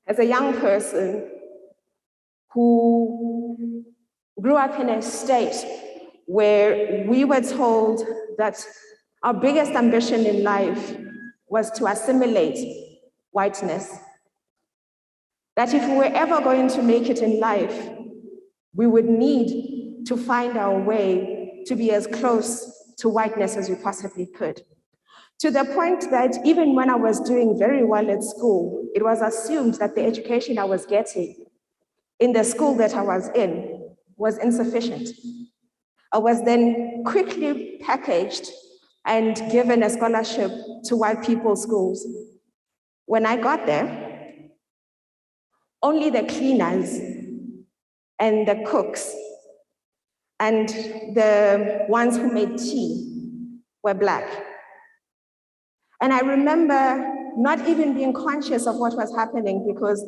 as a young person who grew up in a state where we were told that our biggest ambition in life was to assimilate whiteness. That if we were ever going to make it in life, we would need to find our way to be as close to whiteness as we possibly could. To the point that even when I was doing very well at school, it was assumed that the education I was getting in the school that I was in was insufficient. I was then quickly packaged and given a scholarship to white people's schools. When I got there, only the cleaners and the cooks and the ones who made tea were Black. And I remember not even being conscious of what was happening because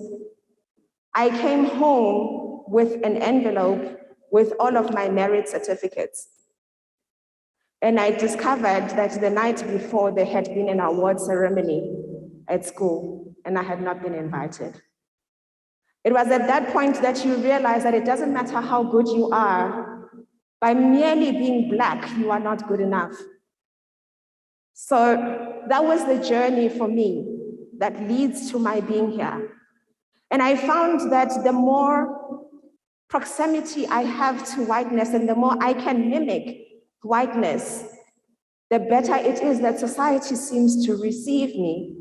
I came home with an envelope with all of my merit certificates. And I discovered that the night before there had been an award ceremony at school and I had not been invited. It was at that point that you realize that it doesn't matter how good you are, by merely being Black, you are not good enough. So that was the journey for me that leads to my being here. And I found that the more proximity I have to whiteness and the more I can mimic whiteness, the better it is that society seems to receive me.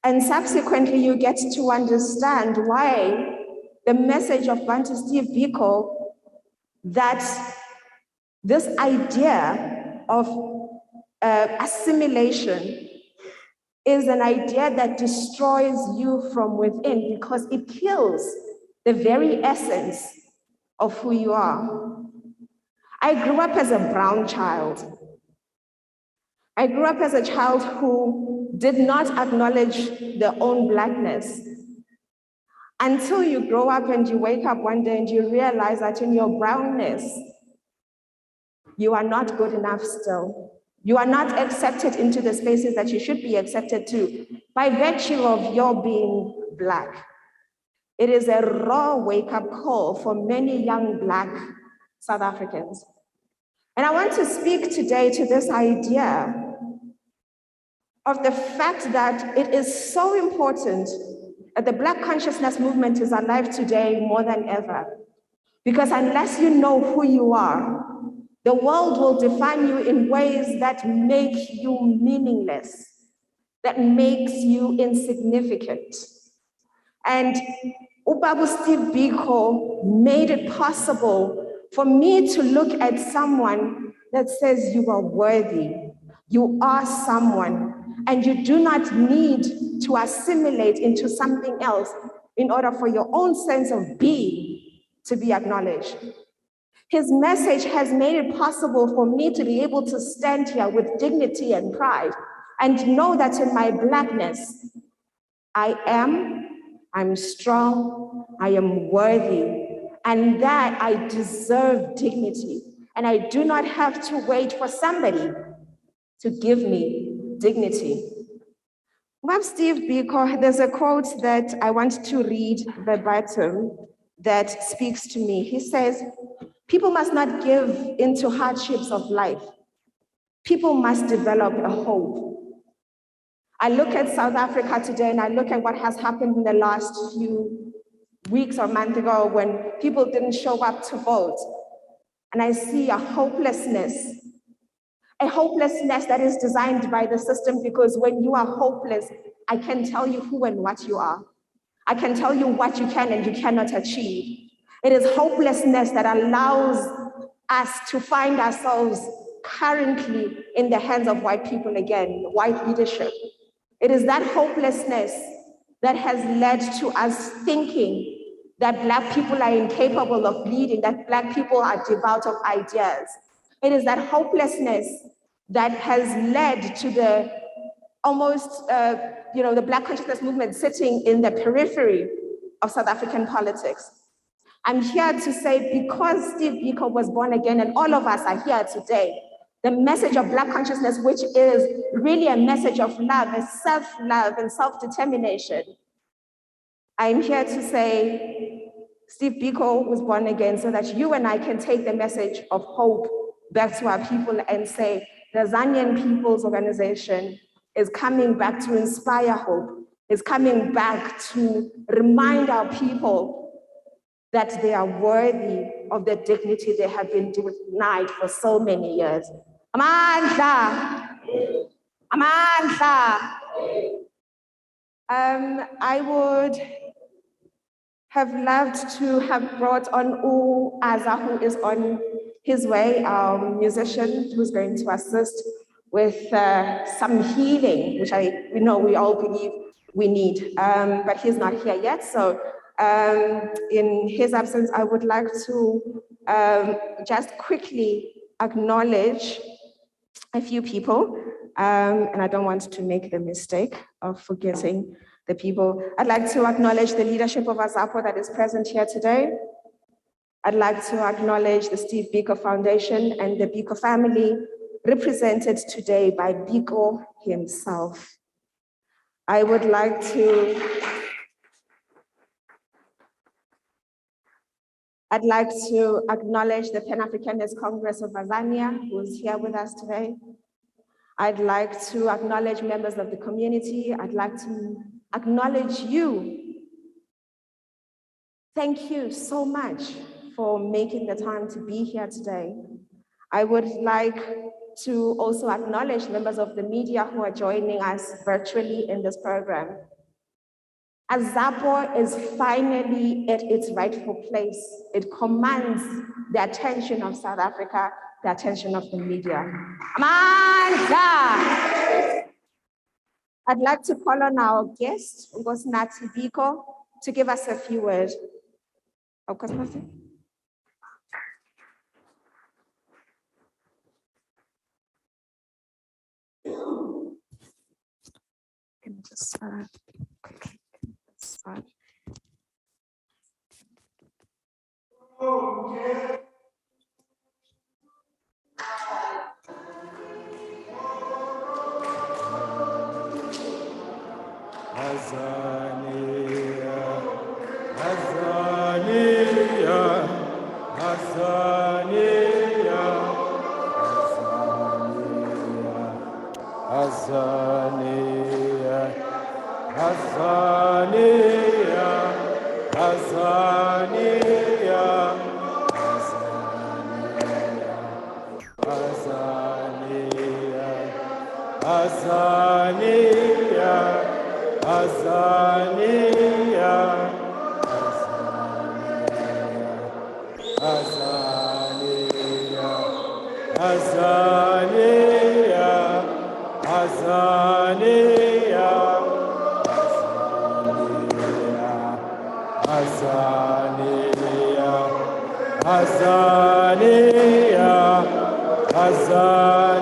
And subsequently, you get to understand why the message of Bantu Steve Biko, that this idea of assimilation is an idea that destroys you from within because it kills the very essence of who you are. I grew up as a brown child. I grew up as a child who did not acknowledge their own Blackness until you grow up and you wake up one day and you realize that in your brownness, you are not good enough still. You are not accepted into the spaces that you should be accepted to by virtue of your being Black. It is a raw wake-up call for many young Black South Africans. And I want to speak today to this idea of the fact that it is so important that the Black consciousness movement is alive today more than ever. Because unless you know who you are, the world will define you in ways that make you meaningless, that makes you insignificant. And Ubabu Steve Biko made it possible for me to look at someone that says you are worthy, you are someone, and you do not need to assimilate into something else in order for your own sense of being to be acknowledged. His message has made it possible for me to be able to stand here with dignity and pride and know that in my Blackness, I'm strong, I am worthy, and that I deserve dignity. And I do not have to wait for somebody to give me dignity. Well, Steve Biko, there's a quote that I want to read verbatim that speaks to me. He says, "People must not give into hardships of life. People must develop a hope." I look at South Africa today and I look at what has happened in the last few weeks or months ago when people didn't show up to vote. And I see a hopelessness that is designed by the system, because when you are hopeless, I can tell you who and what you are. I can tell you what you can and you cannot achieve. It is hopelessness that allows us to find ourselves currently in the hands of white people again, white leadership. It is that hopelessness that has led to us thinking that Black people are incapable of leading, that Black people are devoid of ideas. It is that hopelessness that has led to the almost, the Black consciousness movement sitting in the periphery of South African politics. I'm here to say, because Steve Biko was born again and all of us are here today, the message of Black consciousness, which is really a message of love, a self-love and self-determination. I'm here to say Steve Biko was born again so that you and I can take the message of hope back to our people and say the Zanyan People's Organization is coming back to inspire hope, is coming back to remind our people that they are worthy of the dignity they have been denied for so many years. Amandla! Amandla! I would have loved to have brought on Aza, who is on his way, our musician who's going to assist with some healing, which we know we all believe we need, but he's not here yet. So in his absence, I would like to just quickly acknowledge a few people, and I don't want to make the mistake of forgetting the people. I'd like to acknowledge the leadership of AZAPO that is present here today. I'd like to acknowledge the Steve Biko Foundation and the Biko family, represented today by Biko himself. I would like to acknowledge the Pan-Africanist Congress of Tanzania, who is here with us today. I'd like to acknowledge members of the community. I'd like to acknowledge you. Thank you so much for making the time to be here today. I would like to also acknowledge members of the media who are joining us virtually in this program. AZAPO is finally at its rightful place. It commands the attention of South Africa, the attention of the media. Amandla! I'd like to call on our guest, Nkosinathi Biko, to give us a few words. Nkosinathi? Can I just quickly start? Azania, Azania, Azania, Azania, Azania, Azania, Azania, Azania, Azania, Azania, Azania, Azania, Azania, Azania, Azania.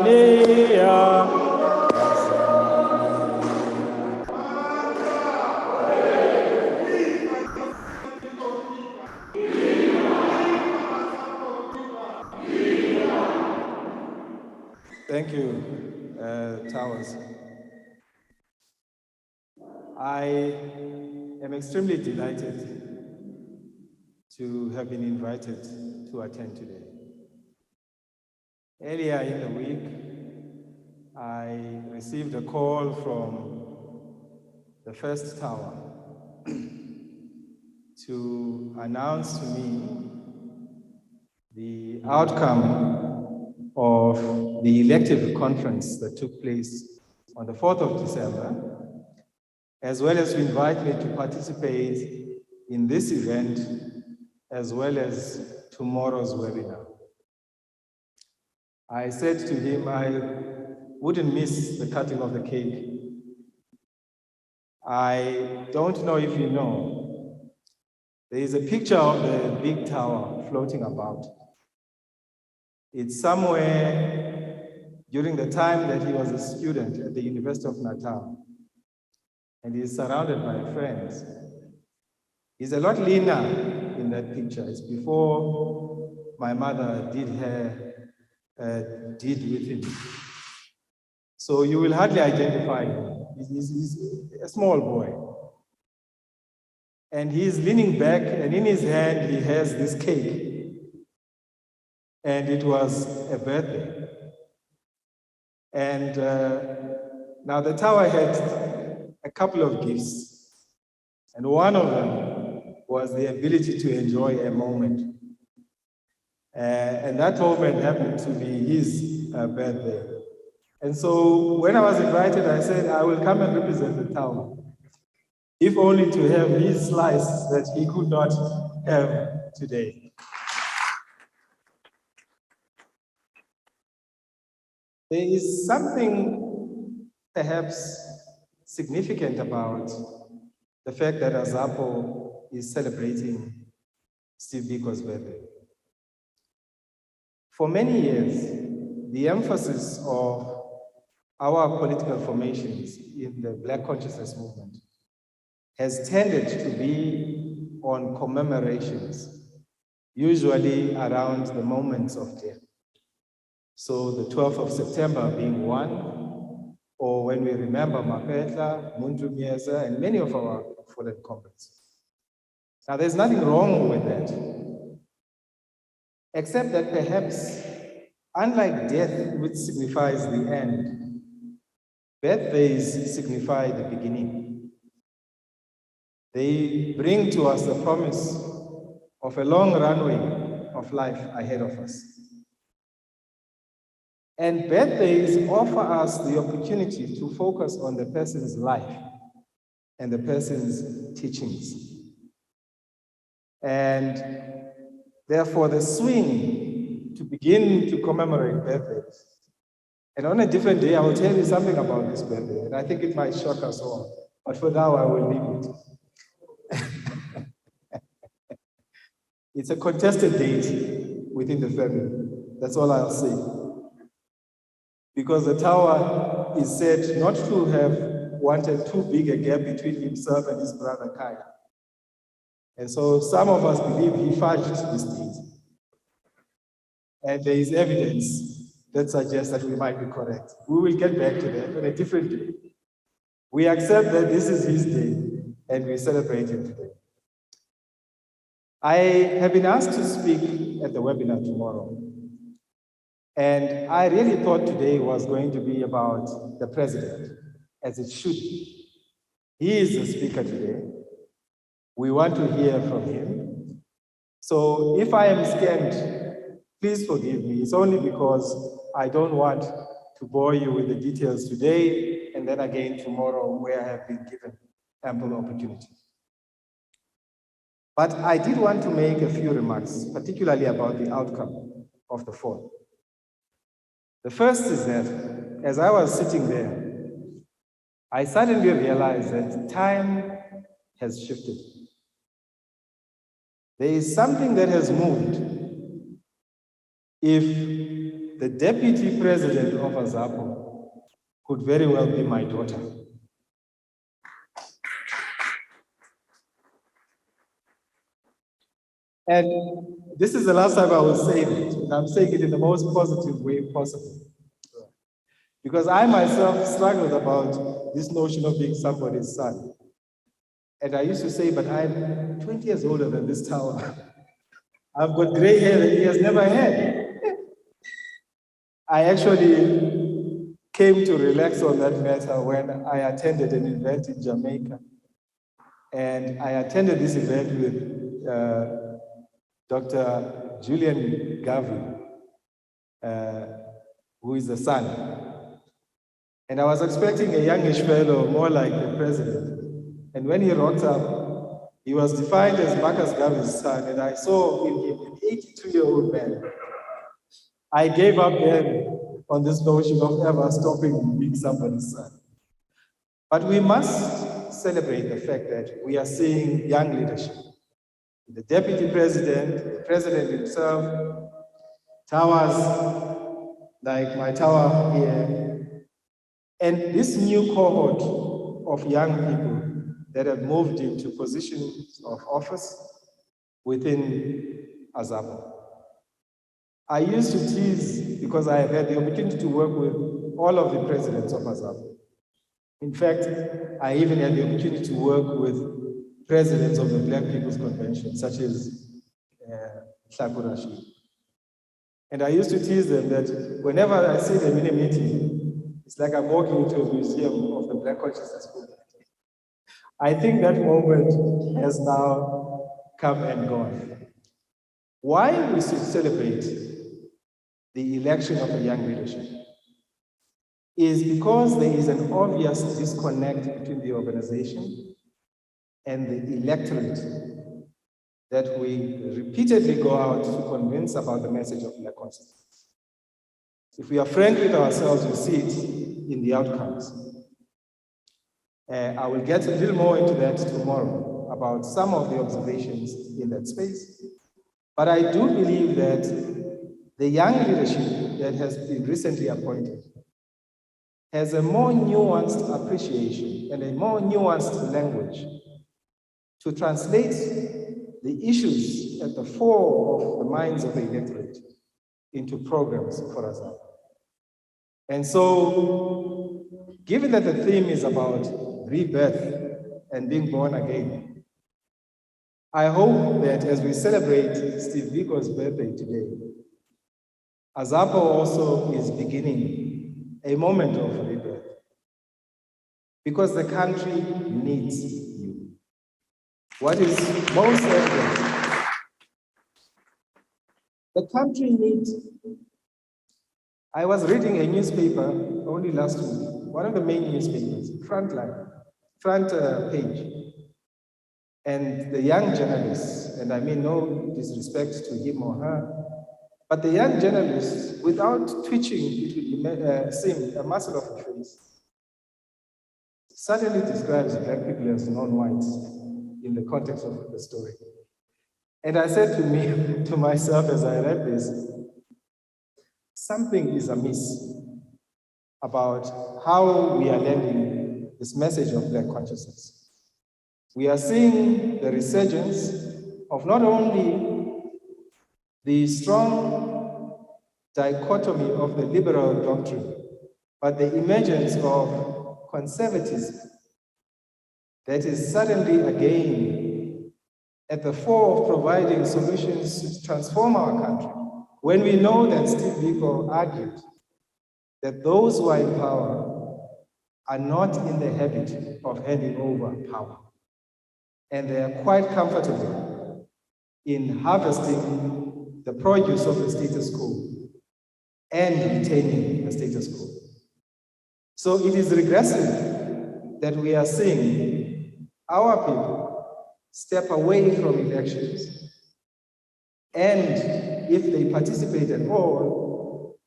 Thank you, Towers. I am extremely delighted to have been invited to attend today. Earlier in the week, I received a call from the first tower to announce to me the outcome of the elective conference that took place on the 4th of December, as well as to invite me to participate in this event, as well as tomorrow's webinar. I said to him I wouldn't miss the cutting of the cake. I don't know if you know, there is a picture of the big tower floating about. It's somewhere during the time that he was a student at the University of Natal, and he's surrounded by friends. He's a lot leaner in that picture. It's before my mother did her did with him. So you will hardly identify him. He's a small boy. And he's leaning back, and in his hand he has this cake. And it was a birthday. And now the tower had a couple of gifts. And one of them was the ability to enjoy a moment. And that moment happened to be his birthday. And so when I was invited, I said, I will come and represent the tower, if only to have his slice that he could not have today. There is something perhaps significant about the fact that AZAPO is celebrating Steve Biko's birthday. For many years, the emphasis of our political formations in the Black consciousness movement has tended to be on commemorations, usually around the moments of death. So the 12th of September being one, or when we remember Mapetla, Muntu Mieza, and many of our fallen comrades. Now there's nothing wrong with that, except that perhaps, unlike death, which signifies the end, birthdays signify the beginning. They bring to us the promise of a long runway of life ahead of us. And birthdays offer us the opportunity to focus on the person's life and the person's teachings. And therefore, the swing to begin to commemorate birthdays. And on a different day, I will tell you something about this birthday, and I think it might shock us all. But for now, I will leave it. It's a contested date within the family. That's all I'll say. Because the tower is said not to have wanted too big a gap between himself and his brother Kaya. And so some of us believe he fudged this date. And there is evidence that suggests that we might be correct. We will get back to that on a different day. We accept that this is his day, and we celebrate him today. I have been asked to speak at the webinar tomorrow. And I really thought today was going to be about the president, as it should be. He is the speaker today. We want to hear from him. So if I am scammed, please forgive me. It's only because I don't want to bore you with the details today and then again tomorrow, where I have been given ample opportunity. But I did want to make a few remarks, particularly about the outcome of the forum. The first is that as I was sitting there, I suddenly realized that time has shifted. There is something that has moved. If the deputy president of AZAPO could very well be my daughter. And this is the last time I will say it, and I'm saying it in the most positive way possible. Because I myself struggled about this notion of being somebody's son. And I used to say, but I'm 20 years older than this tower. I've got gray hair that he has never had. I actually came to relax on that matter when I attended an event in Jamaica. And I attended this event with Dr. Julian Garvey, who is the son. And I was expecting a youngish fellow, more like the president. And when he rocked up, he was defined as Marcus Garvey's son, and I saw in him an 82-year-old man. I gave up then on this notion of ever stopping being somebody's son. But we must celebrate the fact that we are seeing young leadership. The deputy president, the president himself, towers like my tower here, and this new cohort of young people that have moved into positions of office within AZAPO. I used to tease because I have had the opportunity to work with all of the presidents of AZAPO. In fact, I even had the opportunity to work with presidents of the Black People's Convention, such as Tlaku Rashid. And I used to tease them that whenever I see them in a meeting, it's like I'm walking into a museum of the Black consciousness movement. I think that moment has now come and gone. Why we should celebrate the election of a young leadership is because there is an obvious disconnect between the organization and the electorate that we repeatedly go out to convince about the message of Black consciousness. If we are frank with ourselves, we see it in the outcomes. I will get a little more into that tomorrow about some of the observations in that space. But I do believe that the young leadership that has been recently appointed has a more nuanced appreciation and a more nuanced language to translate the issues at the fore of the minds of the electorate into programs for AZAPO. And so, given that the theme is about rebirth and being born again, I hope that as we celebrate Steve Biko's birthday today, AZAPO also is beginning a moment of rebirth, because the country needs you. What is most evident, the country needs you. I was reading a newspaper only last week, one of the main newspapers, front page, and the young journalists, and I mean no disrespect to him or her, but the young journalist, without twitching, it would seem a muscle of the face, suddenly describes Black people as non-whites in the context of the story. And I said to myself as I read this, something is amiss about how we are lending this message of Black consciousness. We are seeing the resurgence of not only the strong dichotomy of the liberal doctrine, but the emergence of conservatism that is suddenly again at the fore of providing solutions to transform our country. When we know that Steve Biko argued that those who are in power are not in the habit of handing over power, and they are quite comfortable in harvesting the produce of the status quo and retaining the status quo. So it is regressive that we are seeing our people step away from elections, and if they participate at all,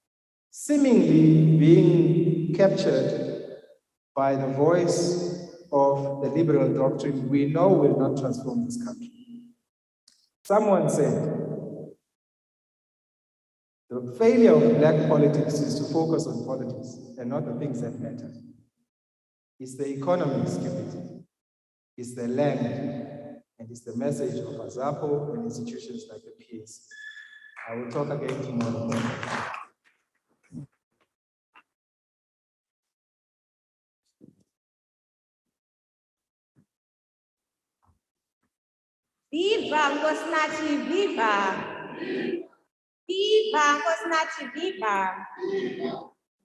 seemingly being captured by the voice of the liberal doctrine we know will not transform this country. Someone said, the failure of Black politics is to focus on politics and not the things that matter. It's the economy, stupidity. It's the land, and it's the message of AZAPO and institutions like the PAC. I will talk again tomorrow. Viva Nkosinathi, viva! Viva Nkosinathi, viva!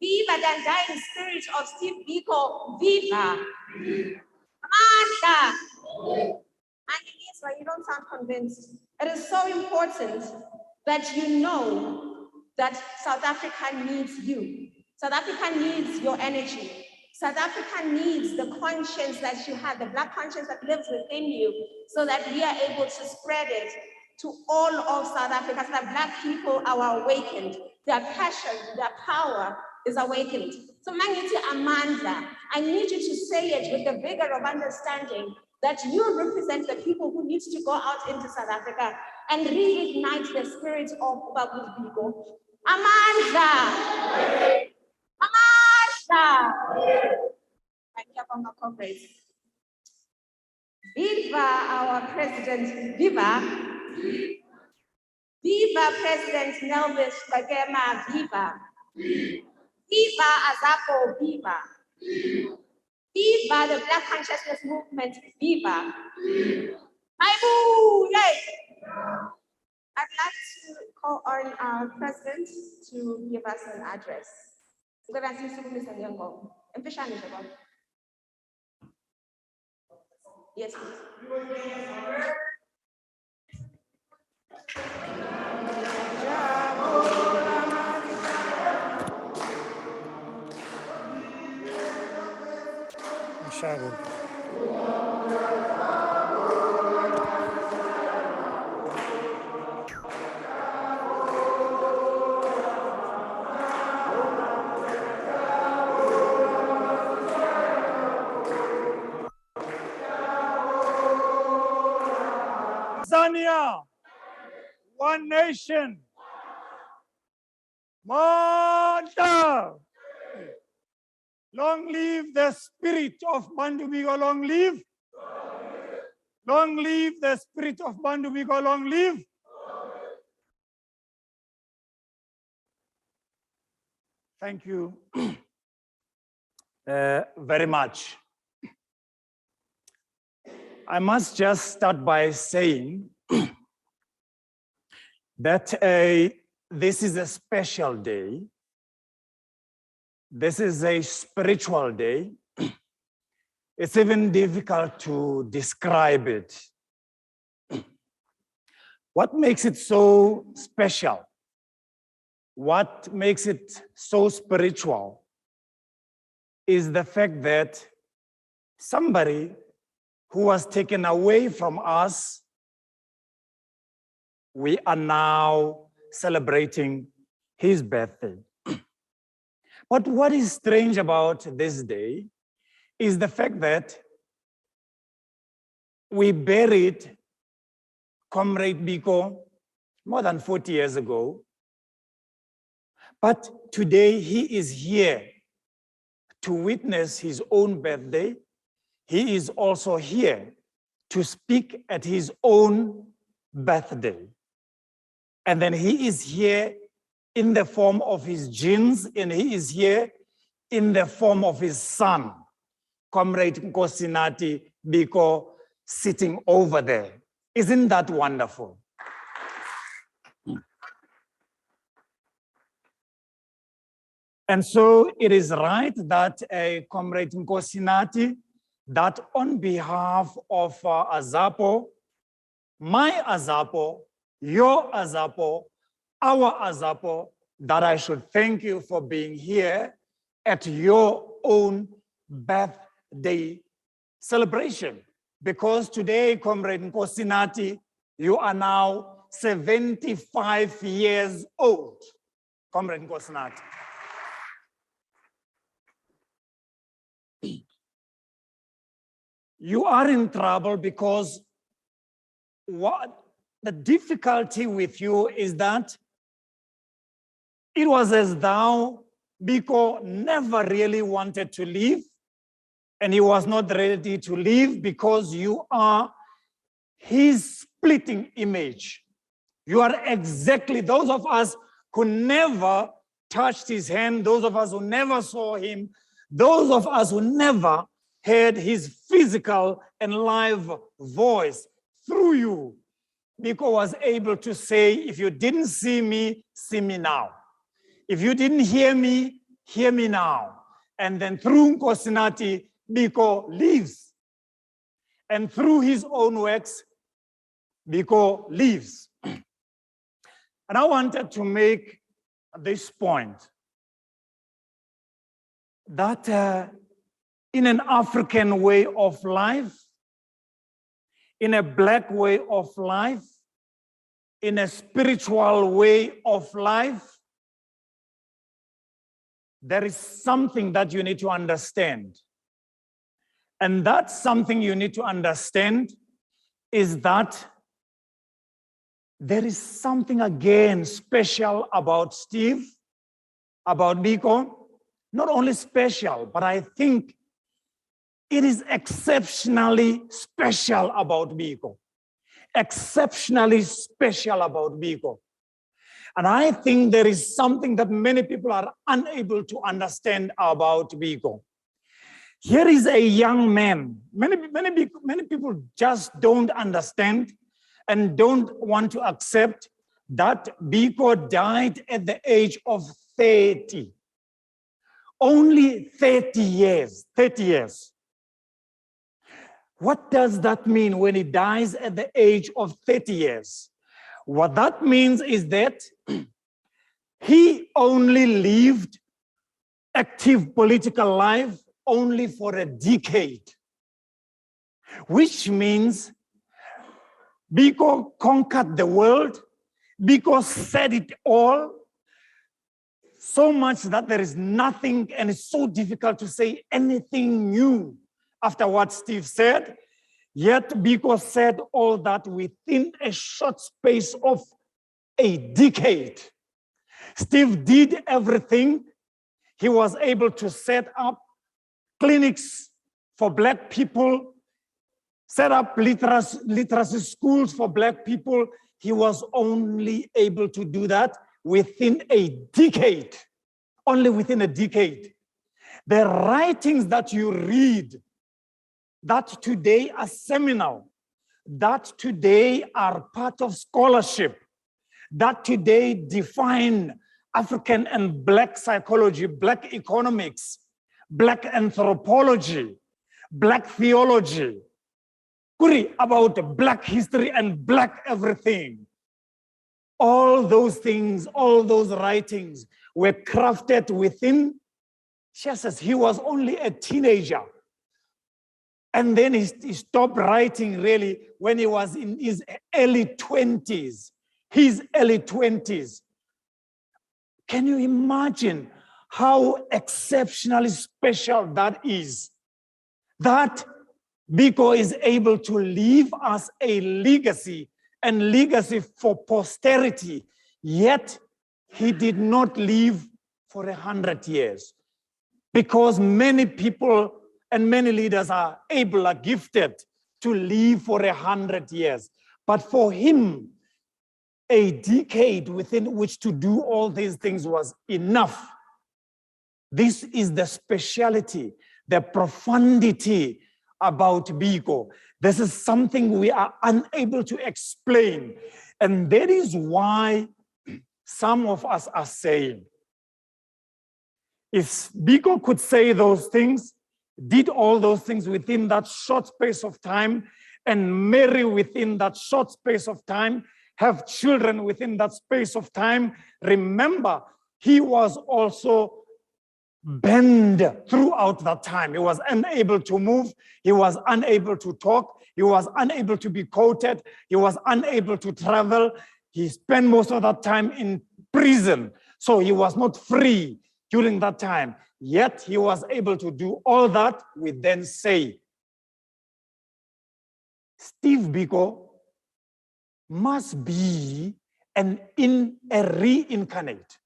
Viva the dying spirit of Steve Biko, viva! Amandla! And it is why you don't sound convinced. It is so important that you know that South Africa needs you. South Africa needs your energy. South Africa needs the conscience that you have, the Black conscience that lives within you, so that we are able to spread it to all of South Africa, so that Black people are awakened. Their passion, their power is awakened. So Mangiti Amandla, I need you to say it with the vigor of understanding that you represent the people who need to go out into South Africa and reignite the spirit of Babu Biko. Amandla! Amandla! Thank you for my comrades. Viva our president, viva! Viva President Nelvis Qekema, viva. Viva AZAPO, viva. Viva the Black Consciousness Movement, viva. Aibu, yay! I'd like to call on our president to give us an address. Yes, please. Sharon. Tanzania, one nation. Manda. Long live the spirit of Bantu Biko, long live. Long live the spirit of Bantu Biko, long live. Thank you very much. I must just start by saying that this is a special day. This is a spiritual day. It's even difficult to describe it. What makes it so special? What makes it so spiritual is the fact that somebody who was taken away from us, we are now celebrating his birthday. But what is strange about this day is the fact that we buried Comrade Biko more than 40 years ago. But today he is here to witness his own birthday. He is also here to speak at his own birthday. And then he is here in the form of his genes, and he is here in the form of his son, Comrade Nkosinathi Biko, sitting over there. Isn't that wonderful? And so it is right that Comrade Nkosinathi, that on behalf of AZAPO, my AZAPO, your AZAPO, our AZAPO, that I should thank you for being here at your own birthday celebration. Because today, Comrade Nkosinathi, you are now 75 years old. Comrade Nkosinathi. You are in trouble because what the difficulty with you is that it was as though Biko never really wanted to leave, and he was not ready to leave because you are his splitting image. You are exactly those of us who never touched his hand, those of us who never saw him, those of us who never heard his physical and live voice. Through you, Biko was able to say, if you didn't see me now. If you didn't hear me now. And then through Nkosinathi, Biko lives. And through his own works, Biko lives. And I wanted to make this point that in an African way of life, in a Black way of life, in a spiritual way of life, there is something that you need to understand. And that something you need to understand is that there is something again special about Steve, about Biko. Not only special, but I think it is exceptionally special about Biko. Exceptionally special about Biko. And I think there is something that many people are unable to understand about Biko. Here is a young man. Many people just don't understand and don't want to accept that Biko died at the age of 30. Only 30 years, 30 years. What does that mean when he dies at the age of 30 years? What that means is that he only lived active political life only for a decade, which means Biko conquered the world, Biko said it all, so much that there is nothing, and it's so difficult to say anything new after what Steve said. Yet Biko said all that within a short space of a decade. Steve did everything. He was able to set up clinics for Black people, set up literacy schools for Black people. He was only able to do that within a decade, only within a decade. The writings that you read that today are seminal, that today are part of scholarship, that today define African and Black psychology, Black economics, Black anthropology, Black theology, about Black history and Black everything. All those things, all those writings were crafted within, just as he was only a teenager. And then he stopped writing really when he was in his early 20s, Can you imagine how exceptionally special that is? That Biko is able to leave us a legacy, and legacy for posterity, yet he did not live for 100 years. Because many people and many leaders are able, are gifted to live for 100 years. But for him, a decade within which to do all these things was enough. This is the speciality, the profundity about Biko. This is something we are unable to explain. And that is why some of us are saying, if Biko could say those things, did all those things within that short space of time, and marry within that short space of time, have children within that space of time, remember, he was also bent throughout that time. He was unable to move, he was unable to talk, he was unable to be quoted, he was unable to travel. He spent most of that time in prison, so he was not free during that time. Yet he was able to do all that. We then say, Steve Biko must be a reincarnate.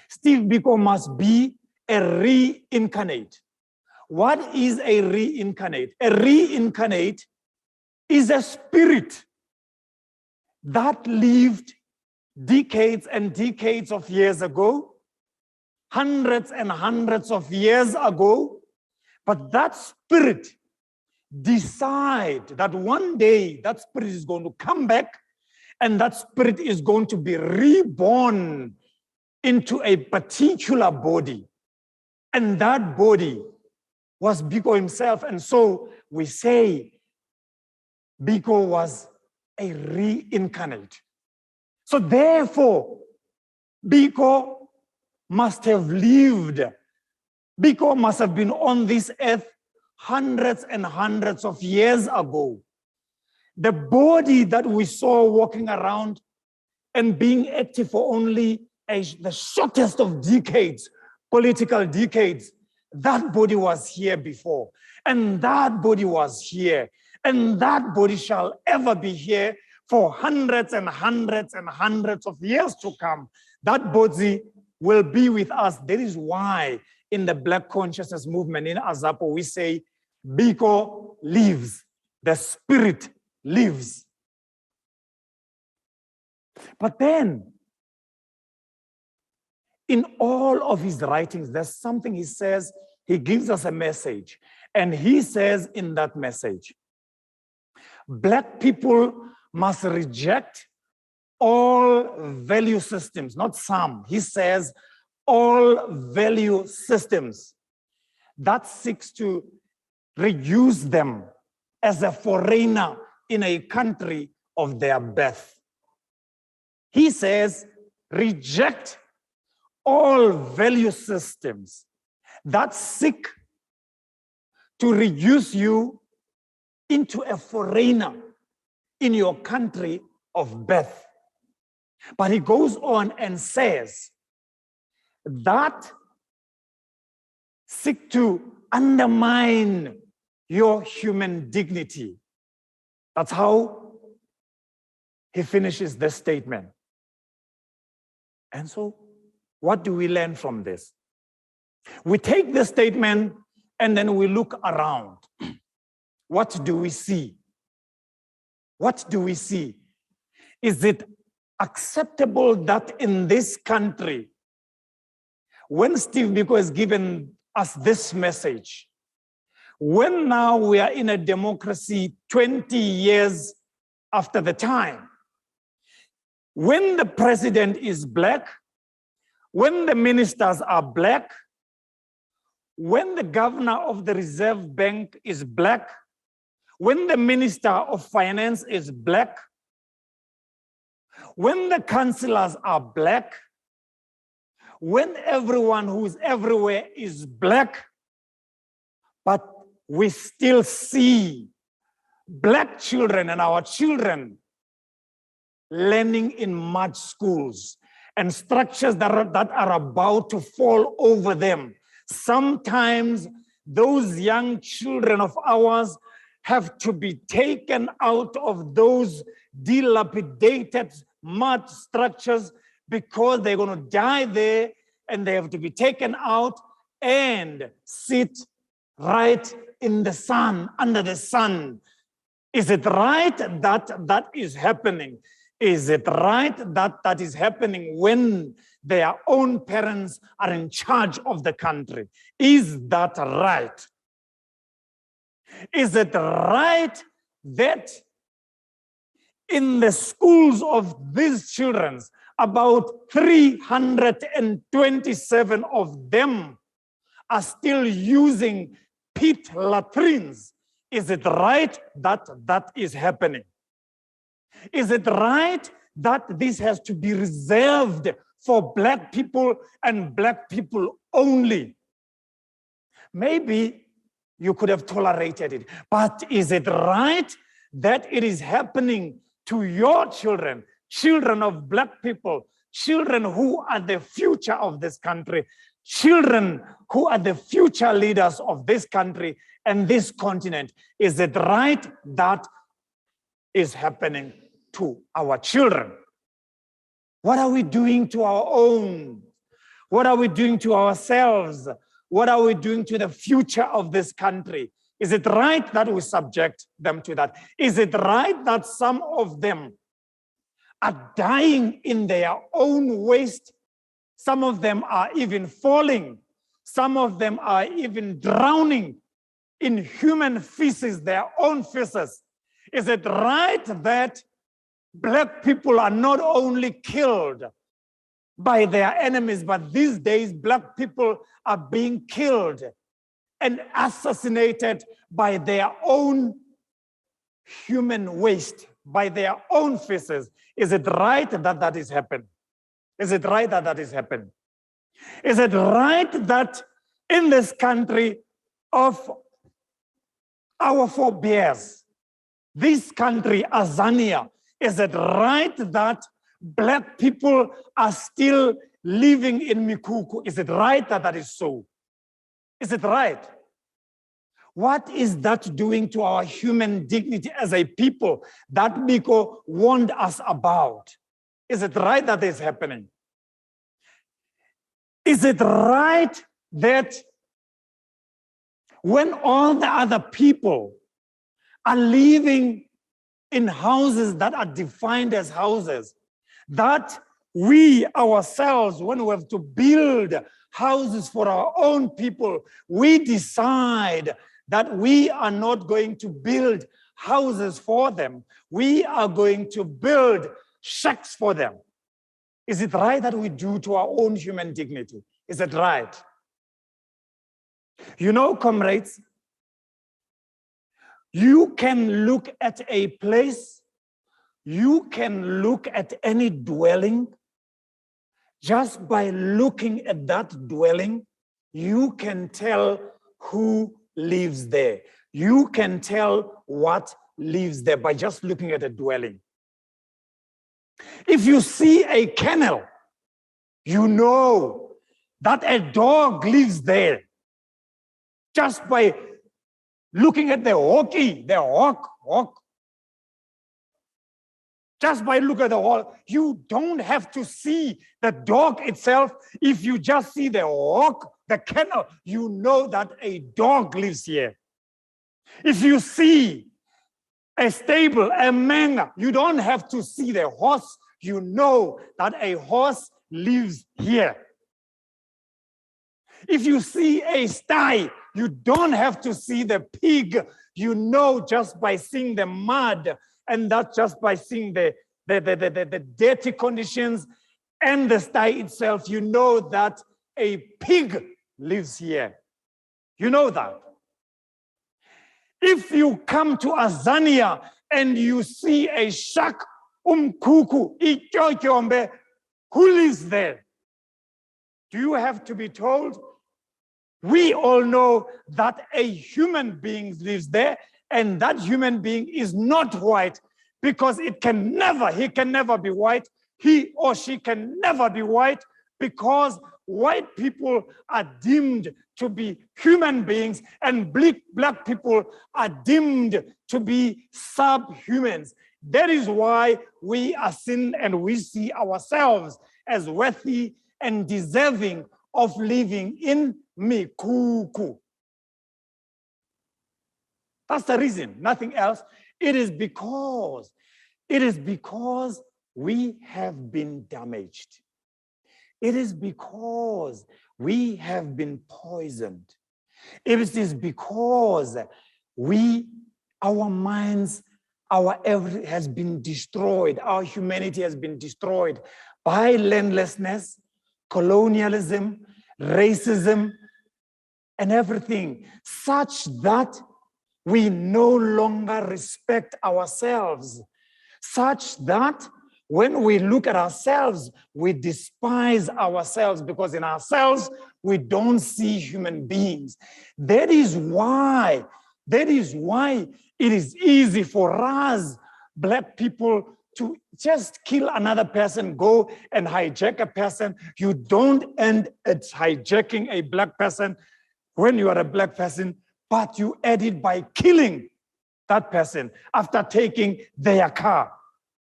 Steve Biko must be a reincarnate. What is a reincarnate? A reincarnate is a spirit that lived decades and decades of years ago, hundreds and hundreds of years ago, but that spirit decide that one day that spirit is going to come back, and that spirit is going to be reborn into a particular body. And that body was Biko himself. And so we say Biko was a reincarnate. So therefore, Biko must have lived. Biko must have been on this earth hundreds and hundreds of years ago. The body that we saw walking around and being active for only the shortest of decades, political decades, that body was here before, and that body was here, and that body shall ever be here for hundreds and hundreds and hundreds of years to come. That body will be with us. That is why in the Black consciousness movement, in AZAPO, we say, Biko lives, the spirit lives. But then, in all of his writings, there's something he says, he gives us a message. And he says in that message, Black people must reject all value systems, not some. He says all value systems that seeks to reduce them as a foreigner in a country of their birth. He says, reject all value systems that seek to reduce you into a foreigner in your country of birth. But he goes on and says that seek to undermine your human dignity. That's how he finishes this statement. And so, what do we learn from this? We take this statement and then we look around. What do we see? What do we see? Is it acceptable that in this country, when Steve Biko has given us this message, when now we are in a democracy 20 years after the time, when the president is Black, when the ministers are Black, when the governor of the Reserve Bank is Black, when the minister of finance is Black, when the councillors are Black, when everyone who is everywhere is Black, but we still see Black children and our children learning in mud schools and structures that are about to fall over them. Sometimes those young children of ours have to be taken out of those dilapidated mud structures because they're going to die there, and they have to be taken out and sit right in the sun, under the sun. Is it right that that is happening? Is it right that that is happening when their own parents are in charge of the country? Is that right? Is it right that in the schools of these children, about 327 of them are still using pit latrines? Is it right that that is happening? Is it right that this has to be reserved for Black people and Black people only? Maybe you could have tolerated it, but is it right that it is happening to your children, children of Black people, children who are the future of this country, children who are the future leaders of this country and this continent? Is it right that is happening to our children? What are we doing to our own? What are we doing to ourselves? What are we doing to the future of this country? Is it right that we subject them to that? Is it right that some of them are dying in their own waste? Some of them are even falling. Some of them are even drowning in human feces, their own feces. Is it right that Black people are not only killed by their enemies, but these days Black people are being killed and assassinated by their own human waste, by their own feces? Is it right that that is happening? Is it right that that is happening? Is it right that in this country of our forebears, this country, Azania, is it right that Black people are still living in Mikuku? Is it right that that is so? Is it right? What is that doing to our human dignity as a people that Biko warned us about? Is it right that is happening? Is it right that when all the other people are living in houses that are defined as houses, that We ourselves, when we have to build houses for our own people, we decide that we are not going to build houses for them. We are going to build shacks for them. Is it right that we do to our own human dignity? Is it right? You know, comrades, you can look at a place, you can look at any dwelling. Just by looking at that dwelling, you can tell who lives there. You can tell what lives there by just looking at a dwelling. If you see a kennel, you know that a dog lives there. Just by looking at the hawk. Just by looking at the hawk, you don't have to see the dog itself. If you just see the hawk, the kennel, you know that a dog lives here. If you see a stable, a manga, you don't have to see the horse. You know that a horse lives here. If you see a sty, you don't have to see the pig. You know just by seeing the mud, and that's just by seeing the dirty conditions and the sty itself, you know that a pig lives here. You know that. If you come to Azania and you see a shack, umkuku, ikyokyombe, who lives there? Do you have to be told? We all know that a human being lives there, and that human being is not white, because he can never be white. He or she can never be white, because white people are deemed to be human beings and black people are deemed to be subhumans. That is why we are seen and we see ourselves as worthy and deserving of living in Mikuku. That's the reason, nothing else. It is because we have been damaged. It is because we have been poisoned. It is because our minds, our everything has been destroyed. Our humanity has been destroyed by landlessness, colonialism, racism, and everything, such that we no longer respect ourselves, such that when we look at ourselves, we despise ourselves, because in ourselves, we don't see human beings. That is why it is easy for us, black people, to just kill another person, go and hijack a person. You don't end at hijacking a black person when you are a black person, but you end it by killing that person after taking their car.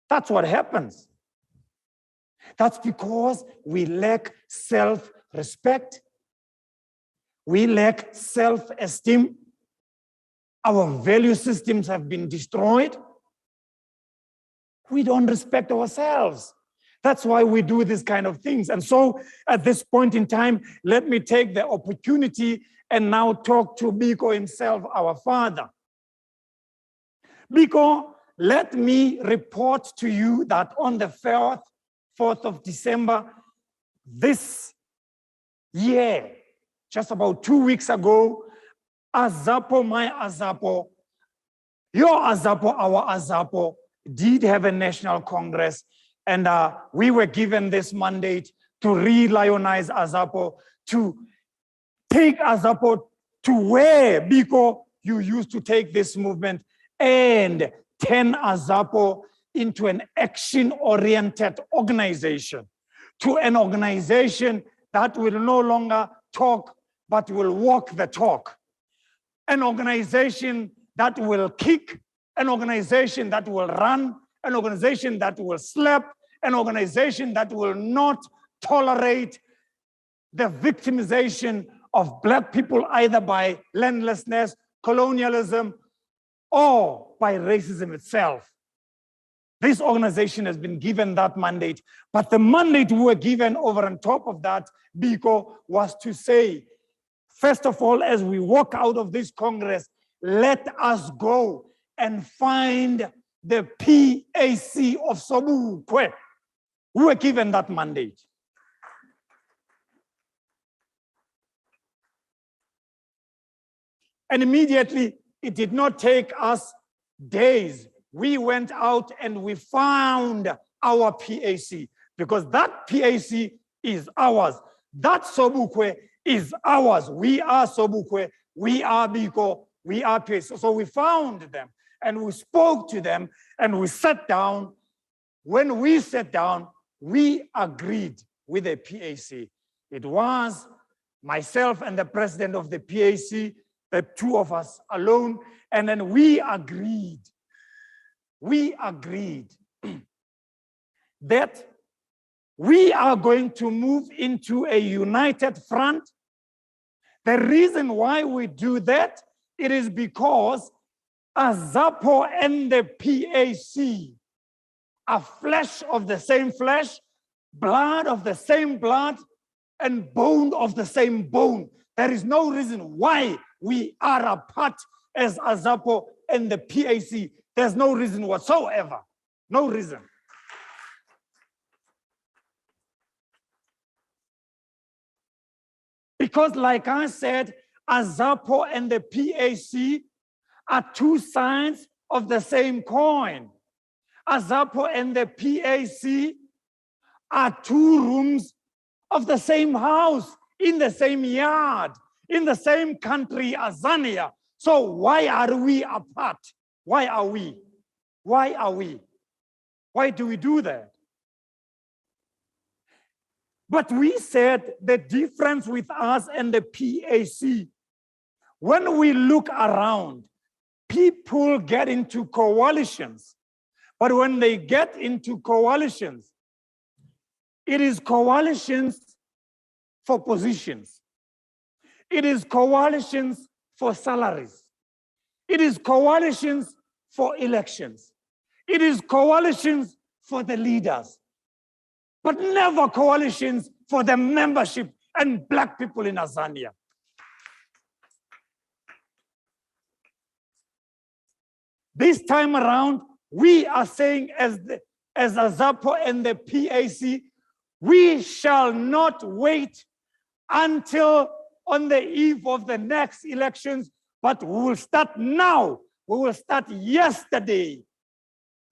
That's what happens. That's because we lack self-respect. We lack self-esteem. Our value systems have been destroyed. We don't respect ourselves. That's why we do these kind of things. And so at this point in time, let me take the opportunity and now talk to Biko himself, our father. Biko, let me report to you that on the 4th of December, this year, just about 2 weeks ago, AZAPO, my AZAPO, your AZAPO, our AZAPO, did have a national congress, and we were given this mandate to re-lionize AZAPO, to take AZAPO to where, Biko, you used to take this movement, and turn AZAPO into an action-oriented organization, to an organization that will no longer talk, but will walk the talk. An organization that will kick, an organization that will run, an organization that will slap, an organization that will not tolerate the victimization of black people either by landlessness, colonialism, or by racism itself. This organization has been given that mandate, but the mandate we were given over on top of that, Biko, was to say, first of all, as we walk out of this Congress, let us go and find the PAC of Sobukwe. We were given that mandate. And immediately, it did not take us days. We went out and we found our PAC, because that PAC is ours. That Sobukwe is ours. We are Sobukwe, we are Biko, we are PAC. So we found them and we spoke to them and we sat down. When we sat down, we agreed with the PAC. It was myself and the president of the PAC, the two of us alone, and then we agreed that we are going to move into a united front. The reason why we do that, it is because AZAPO and the PAC are flesh of the same flesh, blood of the same blood, and bone of the same bone. There is no reason why we are apart as AZAPO and the PAC. There's no reason whatsoever. No reason. Because like I said, AZAPO and the PAC are two sides of the same coin. AZAPO and the PAC are two rooms of the same house, in the same yard, in the same country, Azania. So why are we apart? Why are we? Why are we? Why do we do that? But we said the difference with us and the PAC, when we look around, people get into coalitions. But when they get into coalitions, it is coalitions for positions. It is coalitions for salaries. It is coalitions for elections. It is coalitions for the leaders, but never coalitions for the membership and Black people in Azania. This time around, we are saying as AZAPO and the PAC, we shall not wait until on the eve of the next elections, but we will start now. We will start yesterday.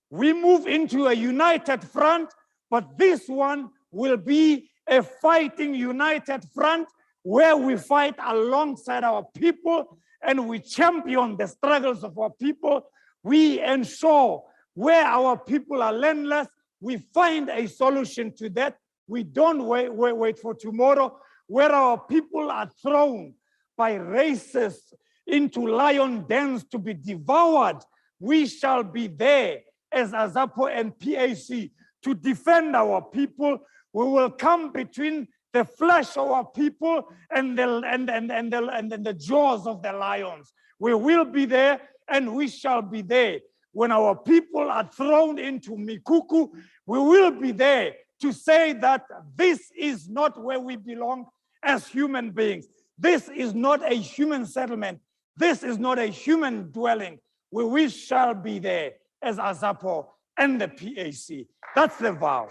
We move into a united front, but this one will be a fighting united front where we fight alongside our people and we champion the struggles of our people. We ensure where our people are landless, we find a solution to that. We don't wait for tomorrow. Where our people are thrown by racists into lion dens to be devoured, we shall be there as AZAPO and PAC to defend our people. We will come between the flesh of our people and the jaws of the lions. We will be there and we shall be there. When our people are thrown into Mikuku, we will be there to say that this is not where we belong as human beings. This is not a human settlement. This is not a human dwelling. We shall be there as AZAPO and the PAC. That's the vow.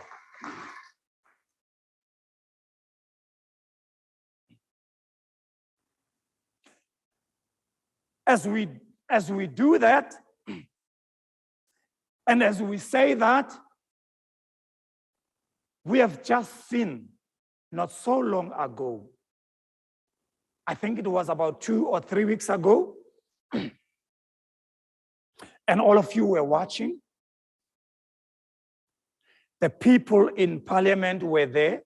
As we do that, and as we say that, we have just seen not so long ago, I think it was about 2 or 3 weeks ago, and all of you were watching. The people in parliament were there.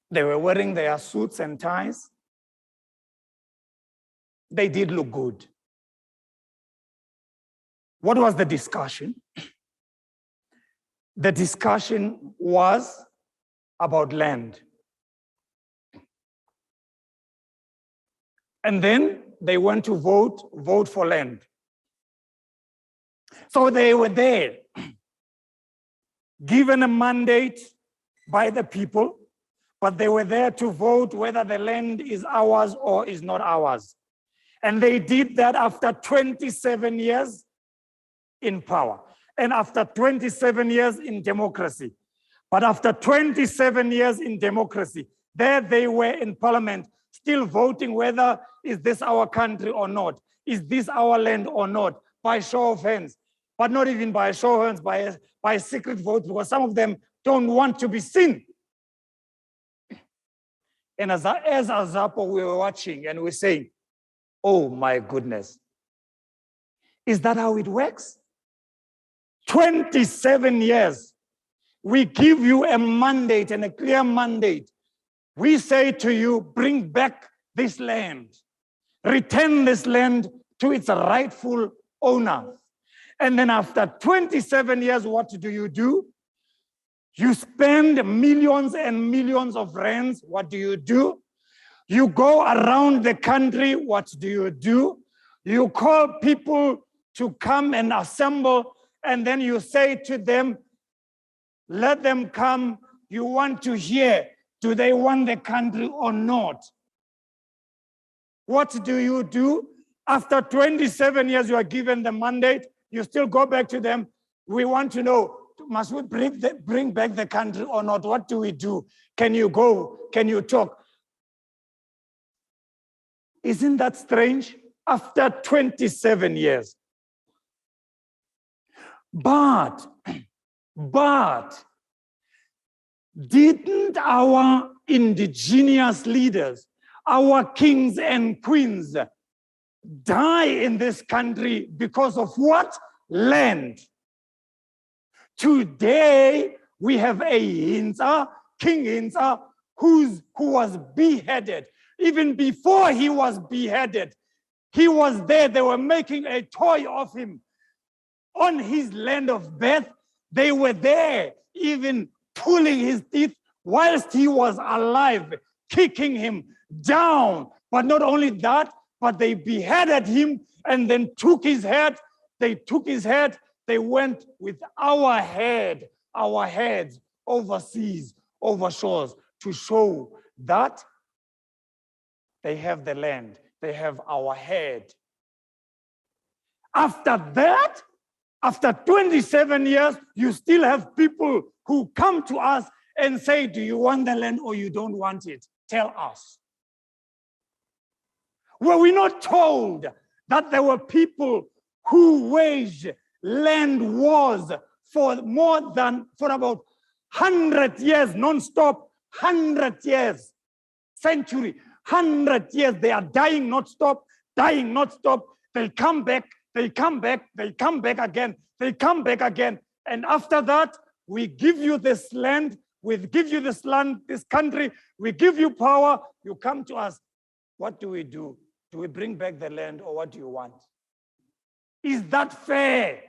They were wearing their suits and ties. They did look good. What was the discussion? The discussion was about land. And then they went to vote for land. So they were there, given a mandate by the people, but they were there to vote whether the land is ours or is not ours. And they did that after 27 years in power and after 27 years in democracy. But after 27 years in democracy, there they were in parliament, still voting whether is this our country or not, is this our land or not, by show of hands, but not even by a show of hands, by a secret vote, because some of them don't want to be seen. And as AZAPO, we were watching and we're saying, oh my goodness, is that how it works? 27 years, we give you a mandate and a clear mandate. We say to you, bring back this land, return this land to its rightful owner. And then after 27 years, what do? You spend millions and millions of rands. What do? You go around the country. What do? You call people to come and assemble, and then you say to them, let them come. You want to hear, do they want the country or not? What do? After 27 years, you are given the mandate. You still go back to them. We want to know, must we bring back the country or not? What do we do? Can you go? Can you talk? Isn't that strange? After 27 years. But didn't our indigenous leaders, our kings and queens, die in this country because of what? Land. Today, we have a Hintsa, King Hintsa, who was beheaded. Even before he was beheaded, he was there. They were making a toy of him. On his land of birth, they were there, even pulling his teeth whilst he was alive, kicking him down. But not only that, but they beheaded him and then took his head. They took his head. They went with our heads overseas, over shores, to show that they have the land, they have our head. After that, after 27 years, you still have people who come to us and say, do you want the land or you don't want it? Tell us. Were we not told that there were people who waged land wars for about 100 years, non-stop, 100 years, century, 100 years, they are dying not stop, dying not stop. They'll come back, they'll come back, they'll come back again, they'll come back again. And after that, we give you this land, we give you this land, this country, we give you power, you come to us. What do we do? Do we bring back the land or what do you want? Is that fair?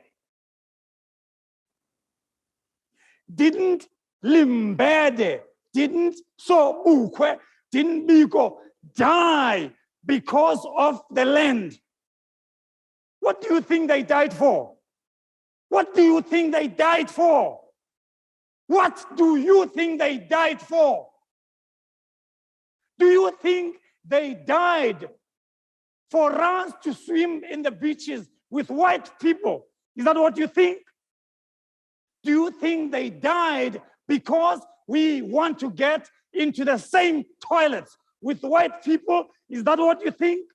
Didn't Limbede, didn't Sobukwe, didn't Biko die because of the land? What do you think they died for? What do you think they died for? What do you think they died for? Do you think they died for us to swim in the beaches with white people? Is that what you think? Do you think they died because we want to get into the same toilets with white people? Is that what you think?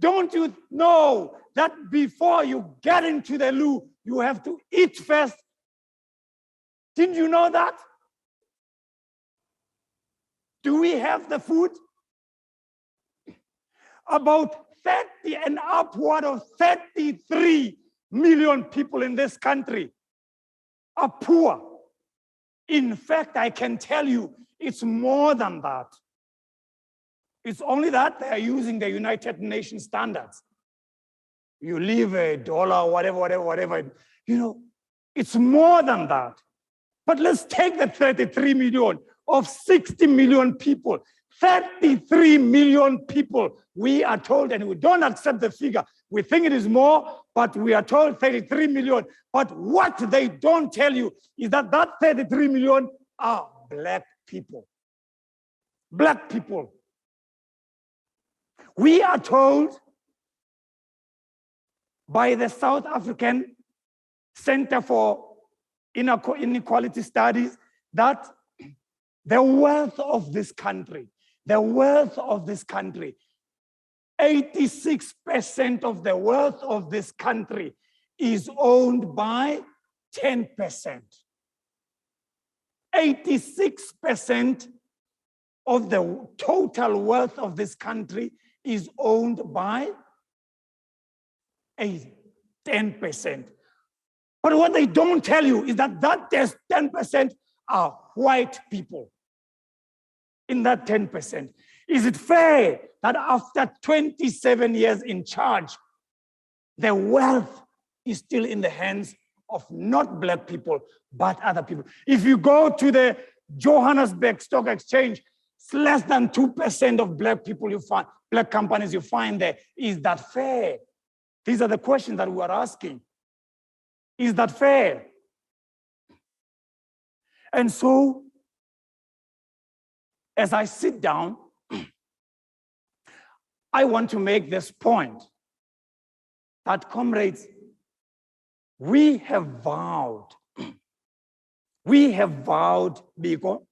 Don't you know that before you get into the loo, you have to eat first? Didn't you know that? Do we have the food? About 30 and upward of 33 million people in this country are poor. In fact, I can tell you, it's more than that. It's only that they are using the United Nations standards. You leave $1, whatever. You know, it's more than that. But let's take the 33 million of 60 million people. 33 million people, we are told, and we don't accept the figure, We think it is more, but we are told 33 million. But what they don't tell you is that that 33 million are black people. Black people. We are told by the South African Center for Inequality Studies that the wealth of this country, 86% of the wealth of this country is owned by 10%. 86% of the total wealth of this country is owned by 10%. But what they don't tell you is that 10% are white people. In that 10%, is it fair that after 27 years in charge, the wealth is still in the hands of not black people, but other people? If you go to the Johannesburg Stock Exchange, it's less than 2% of black people you find, black companies you find there. Is that fair? These are the questions that we are asking. Is that fair? And so, as I sit down, I want to make this point that, comrades, we have vowed, Biko,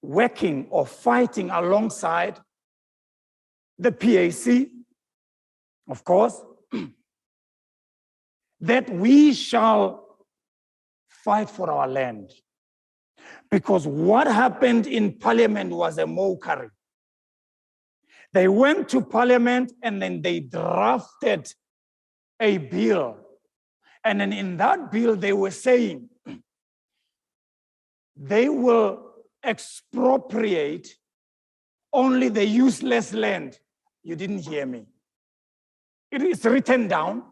working or fighting alongside the PAC, of course, that we shall fight for our land. Because what happened in Parliament was a mockery. They went to Parliament and then they drafted a bill. And then in that bill, they were saying they will expropriate only the useless land. You didn't hear me. It is written down.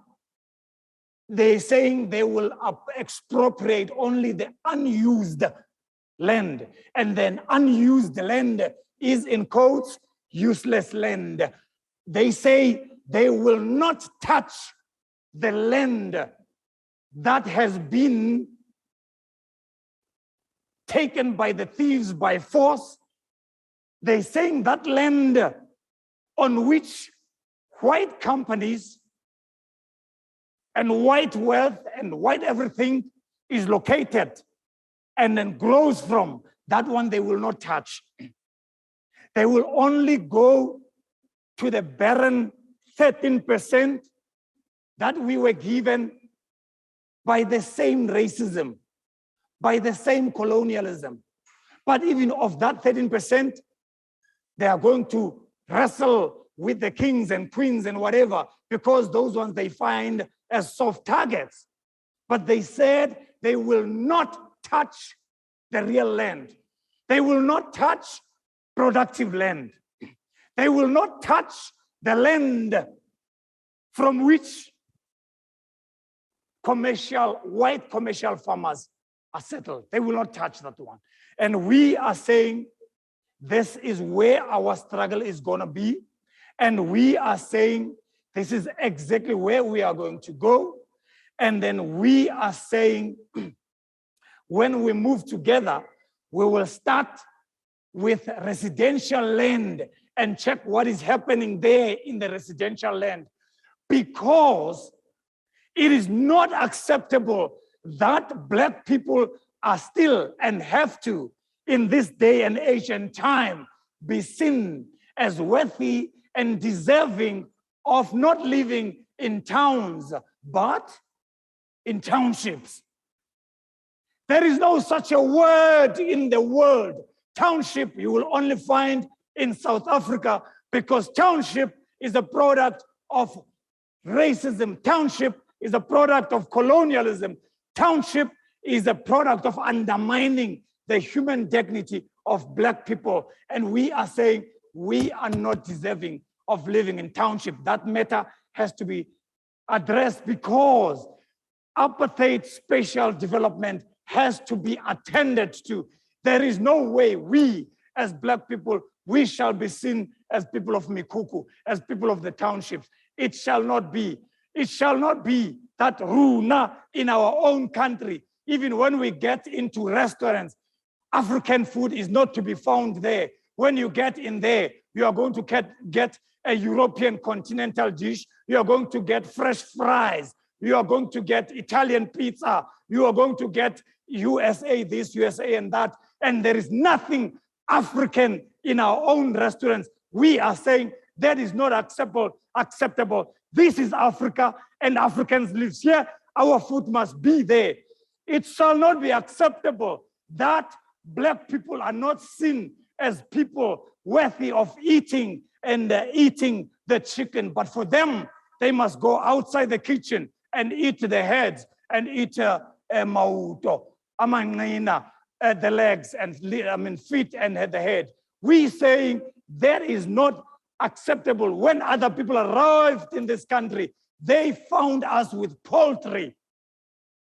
They're saying they will expropriate only the unused land. And then unused land is, in quotes, useless land. They say they will not touch the land that has been taken by the thieves by force. They're saying that land on which white companies and white wealth and white everything is located and then grows from, that one they will not touch. They will only go to the barren 13% that we were given by the same racism, by the same colonialism. But even of that 13%, they are going to wrestle with the kings and queens and whatever, because those ones they find as soft targets. But they said they will not touch the real land. They will not touch productive land. They will not touch the land from which white commercial farmers are settled. They will not touch that one. And we are saying this is where our struggle is going to be. And we are saying this is exactly where we are going to go. And then we are saying when we move together, we will start with residential land and check what is happening there in the residential land. Because it is not acceptable that black people are still and have to, in this day and age and time, be seen as worthy and deserving of not living in towns, but in townships. There is no such a word in the world. Township you will only find in South Africa, because township is a product of racism. Township is a product of colonialism. Township is a product of undermining the human dignity of black people. And we are saying we are not deserving of living in township. That matter has to be addressed, because apartheid spatial development has to be attended to. There is no way we as black people, we shall be seen as people of Mikuku, as people of the townships. It shall not be. It shall not be that Runa in our own country, even when we get into restaurants, African food is not to be found there. When you get in there, you are going to get a European continental dish. You are going to get fresh fries. You are going to get Italian pizza. You are going to get USA this, USA and that. And there is nothing African in our own restaurants. We are saying that is not acceptable. This is Africa, and Africans live here. Our food must be there. It shall not be acceptable that Black people are not seen as people worthy of eating and eating the chicken, but for them, they must go outside the kitchen and eat the heads and eat mauto, amanina, the legs and feet and the head. We saying that is not acceptable. When other people arrived in this country, they found us with poultry.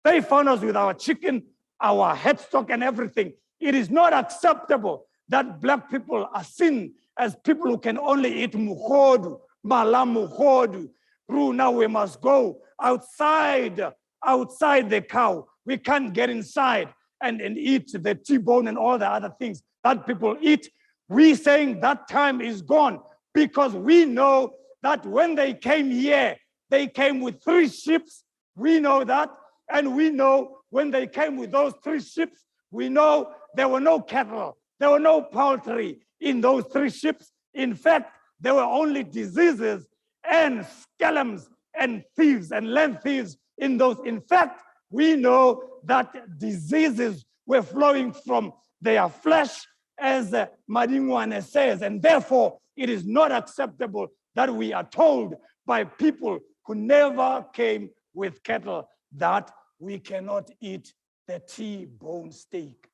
They found us with our chicken, our headstock and everything. It is not acceptable that Black people are seen as people who can only eat muhodu, malamuhodu. Now we must go outside the cow. We can't get inside and eat the T-bone and all the other things that people eat. We saying that time is gone because we know that when they came here, they came with 3 ships. We know that. And we know when they came with those 3 ships, we know there were no cattle, there were no poultry in those 3 ships. In fact, there were only diseases and scalams and thieves and land thieves in those. In fact, we know that diseases were flowing from their flesh, as Madingwane says, and therefore it is not acceptable that we are told by people who never came with cattle that we cannot eat the T-bone steak.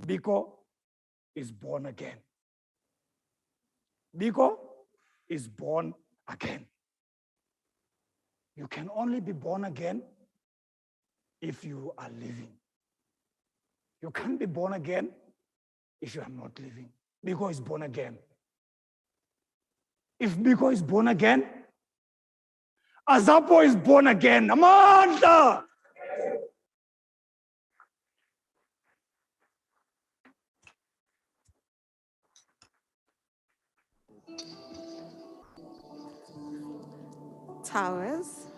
Biko is born again. Biko is born again. You can only be born again if you are living. You can't be born again if you are not living. Biko is born again. If Biko is born again, AZAPO is born again. Amanda! Towers.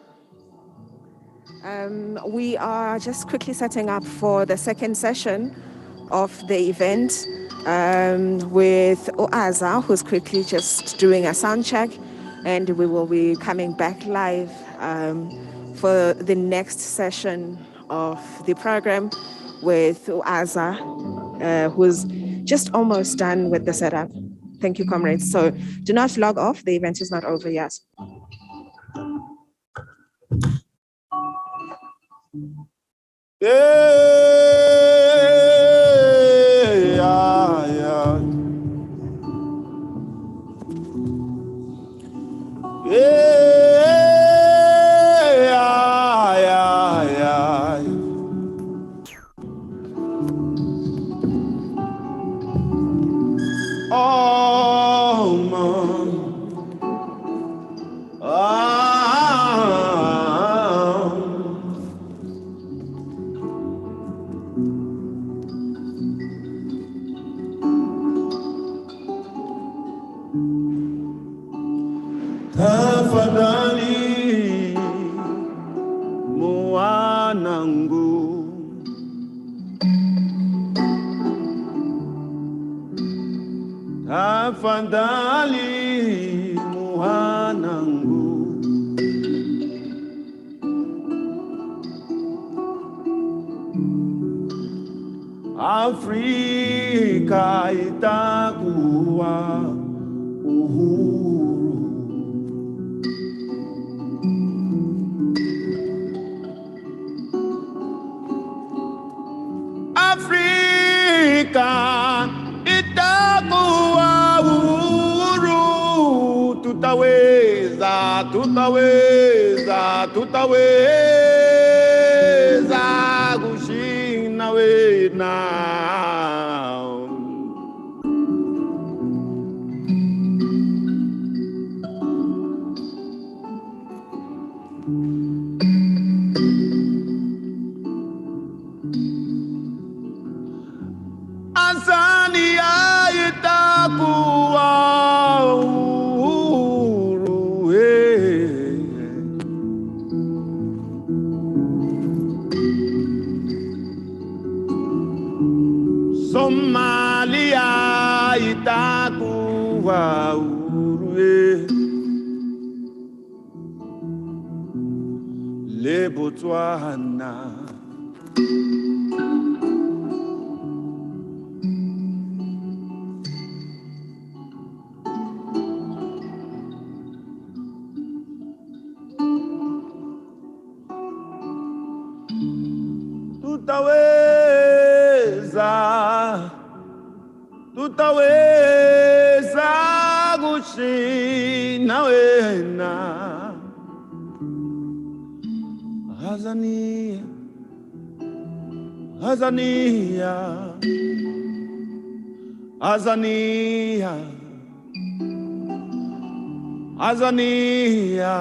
We are just quickly setting up for the second session of the event with Oaza, who's quickly just doing a sound check, and we will be coming back live for the next session of the program with Oaza, who's just almost done with the setup. Thank you, comrades. So do not log off. The event is not over yet. Tafadhali mwanangu, tafadhali mwanangu, Afrika itakuwa uhuru. Afrika itakuwa uhuru, tutaweza, tutaweza, tutaweza. Somalia itakuwa urue le Botswana tutaweza kushinda wena Azania Azania Azania Azania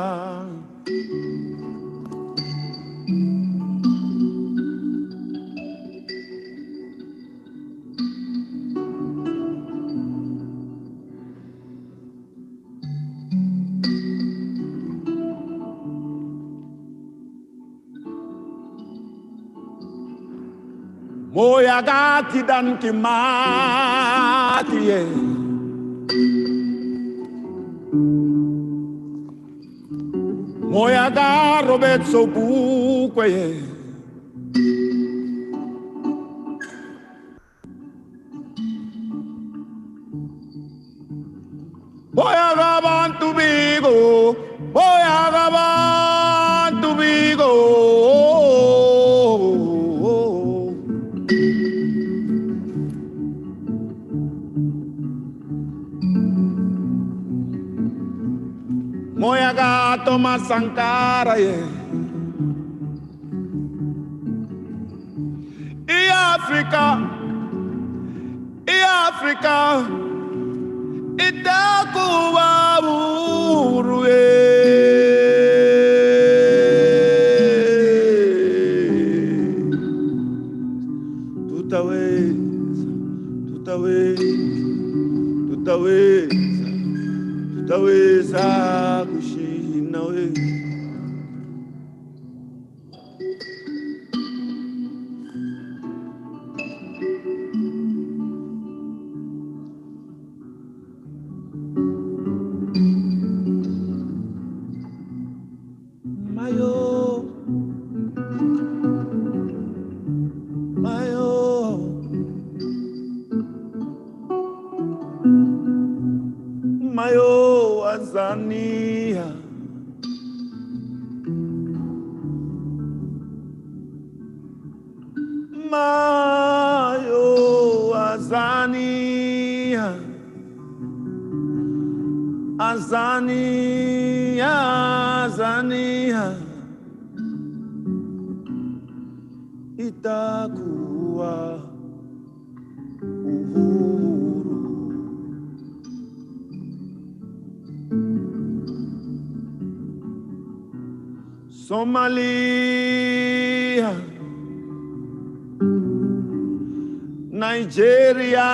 Moya gati dan kimati Moya ga Robert Sobukwe Moya ga Bantu Biko Moya ga Bantu Biko Moya ga Thomas Sankara Africa itakuwa urue tutaweza kushinda we Mayo Azania Mayo Azania Azania Azania itakuwa uhuru Somalia Nigeria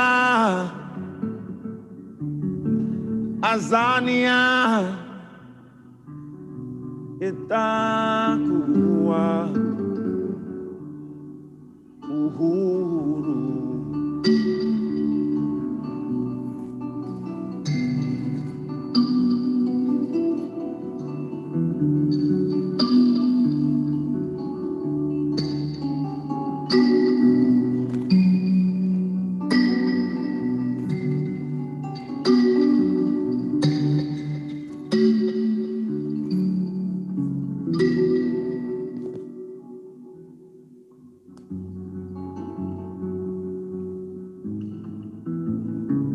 Azania itakuwa uhuru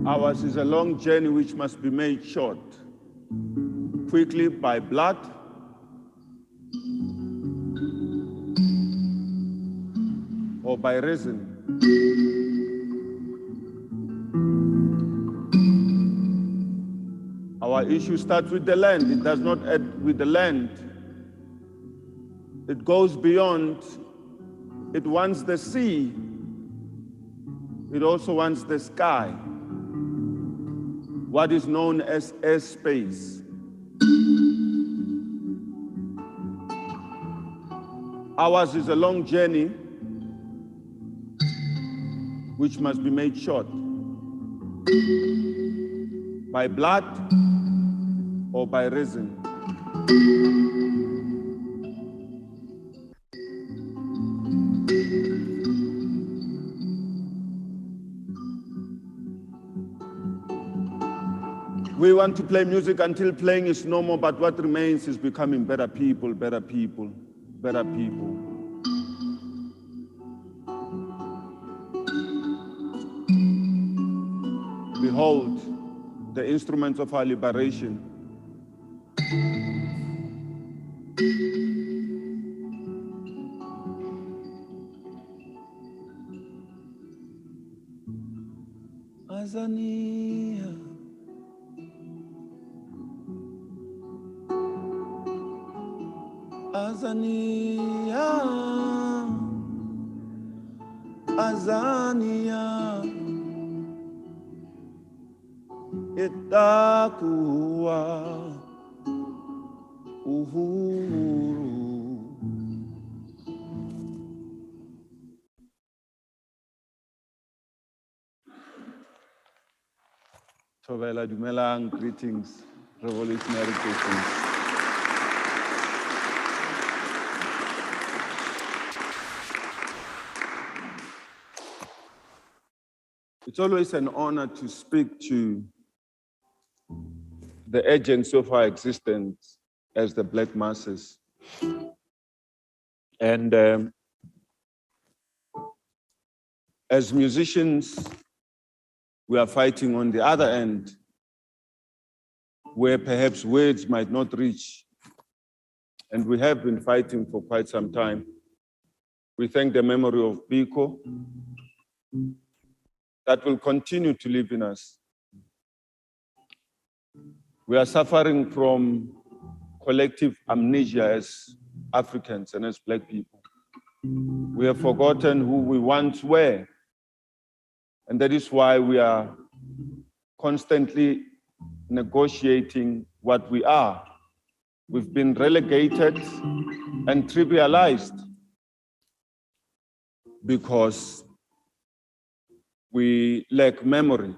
Ours is a long journey which must be made short, quickly by blood, or by reason. Our issue starts with the land. It does not end with the land. It goes beyond. It wants the sea. It also wants the sky, what is known as airspace. Ours is a long journey, which must be made short by blood or by resin. We want to play music until playing is normal, but what remains is becoming better people, better people, better people. Behold, the instruments of our liberation. Azania. Azania, Azania, itakuwa uhuru. Tobela dumelang, greetings, revolutionary Christians. It's always an honor to speak to the agents of our existence as the Black masses. And as musicians, we are fighting on the other end, where perhaps words might not reach. And we have been fighting for quite some time. We thank the memory of Biko that will continue to live in us. We are suffering from collective amnesia as Africans and as Black people. We have forgotten who we once were. And that is why we are constantly negotiating what we are. We've been relegated and trivialized because we lack memory.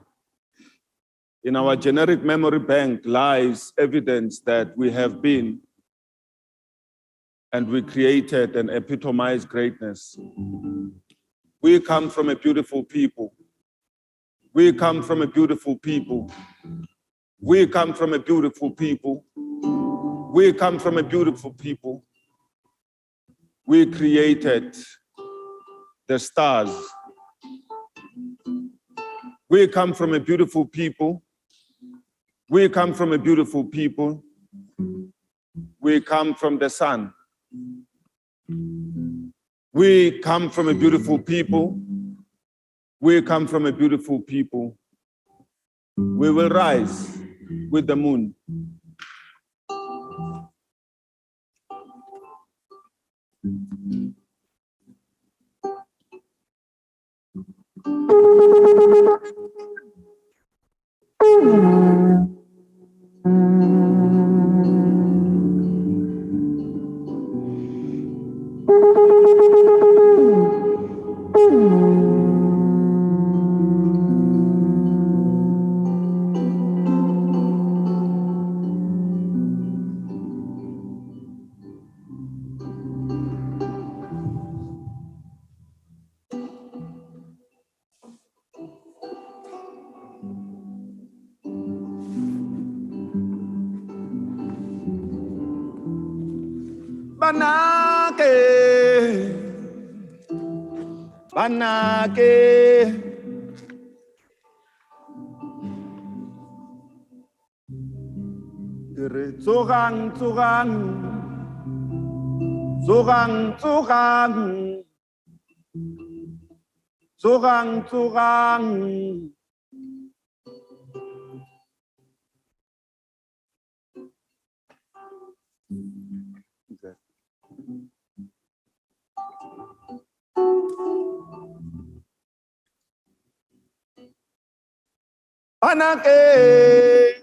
In our generic memory bank lies evidence that we have been and we created and epitomized greatness. We come from a beautiful people. We come from a beautiful people. We come from a beautiful people. We come from a beautiful people. We created the stars. We come from a beautiful people. We come from a beautiful people. We come from the sun. We come from a beautiful people. We come from a beautiful people. We will rise with the moon. Banake, banake, zogang, zogang, zogang, zogang, zogang, zogang. Banake,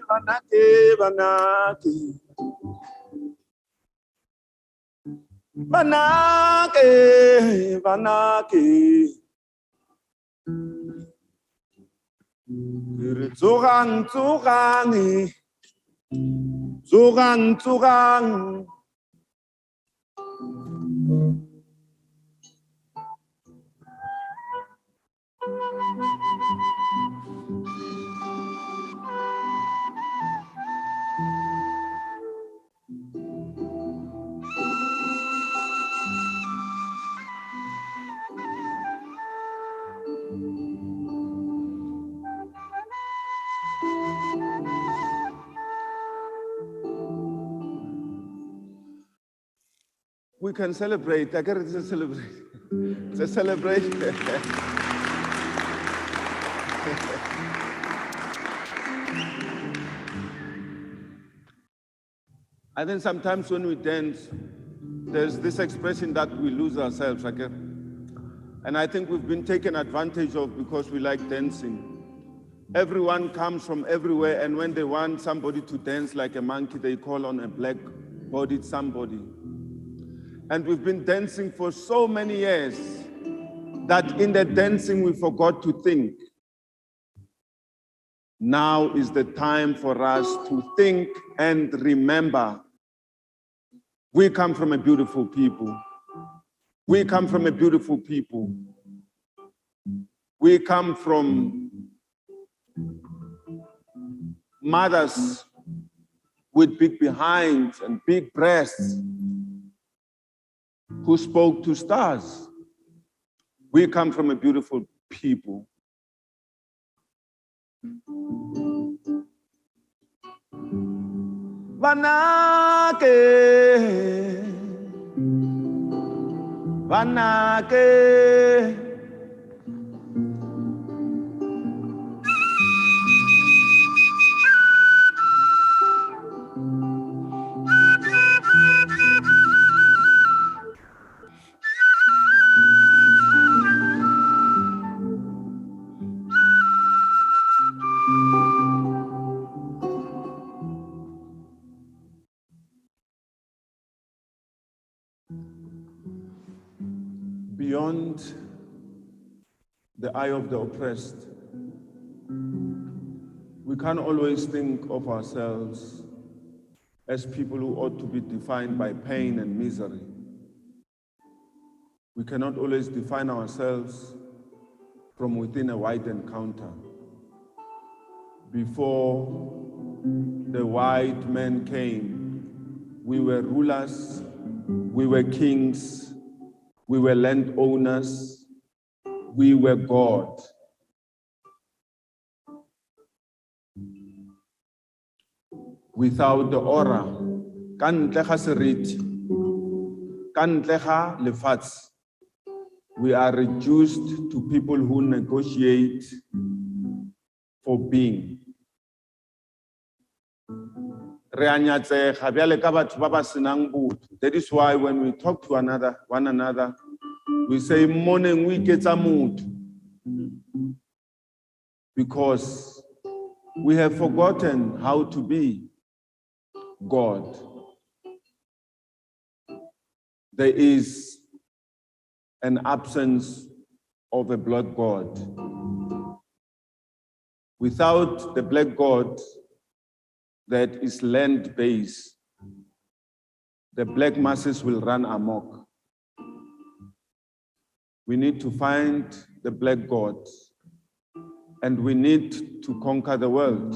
banake, banake. Banake, banake. Tsogang, tsogang, tsogang, tsogang. We can celebrate. I get it, it's a celebration. It's a celebration. I think sometimes when we dance, there's this expression that we lose ourselves. And I think we've been taken advantage of because we like dancing. Everyone comes from everywhere, and when they want somebody to dance like a monkey, they call on a black-bodied somebody. And we've been dancing for so many years that in the dancing we forgot to think. Now is the time for us to think and remember. We come from a beautiful people. We come from a beautiful people. We come from mothers with big behinds and big breasts who spoke to stars. We come from a beautiful people. Vanake, Vanake. Beyond the eye of the oppressed, we can't always think of ourselves as people who ought to be defined by pain and misery. We cannot always define ourselves from within a white encounter. Before the white man came, we were rulers, we were kings, we were landowners, we were God. Without the aura, ka ntle ga seriti, ka ntle ga lefatshe, we are reduced to people who negotiate for being. Re a nyatsega bjale ka batho ba ba senang botho. That is why when we talk to one another, we say morning we get a mood, because we have forgotten how to be God. There is an absence of a blood God. Without the black God that is land-based, the black masses will run amok. We need to find the black God, and we need to conquer the world.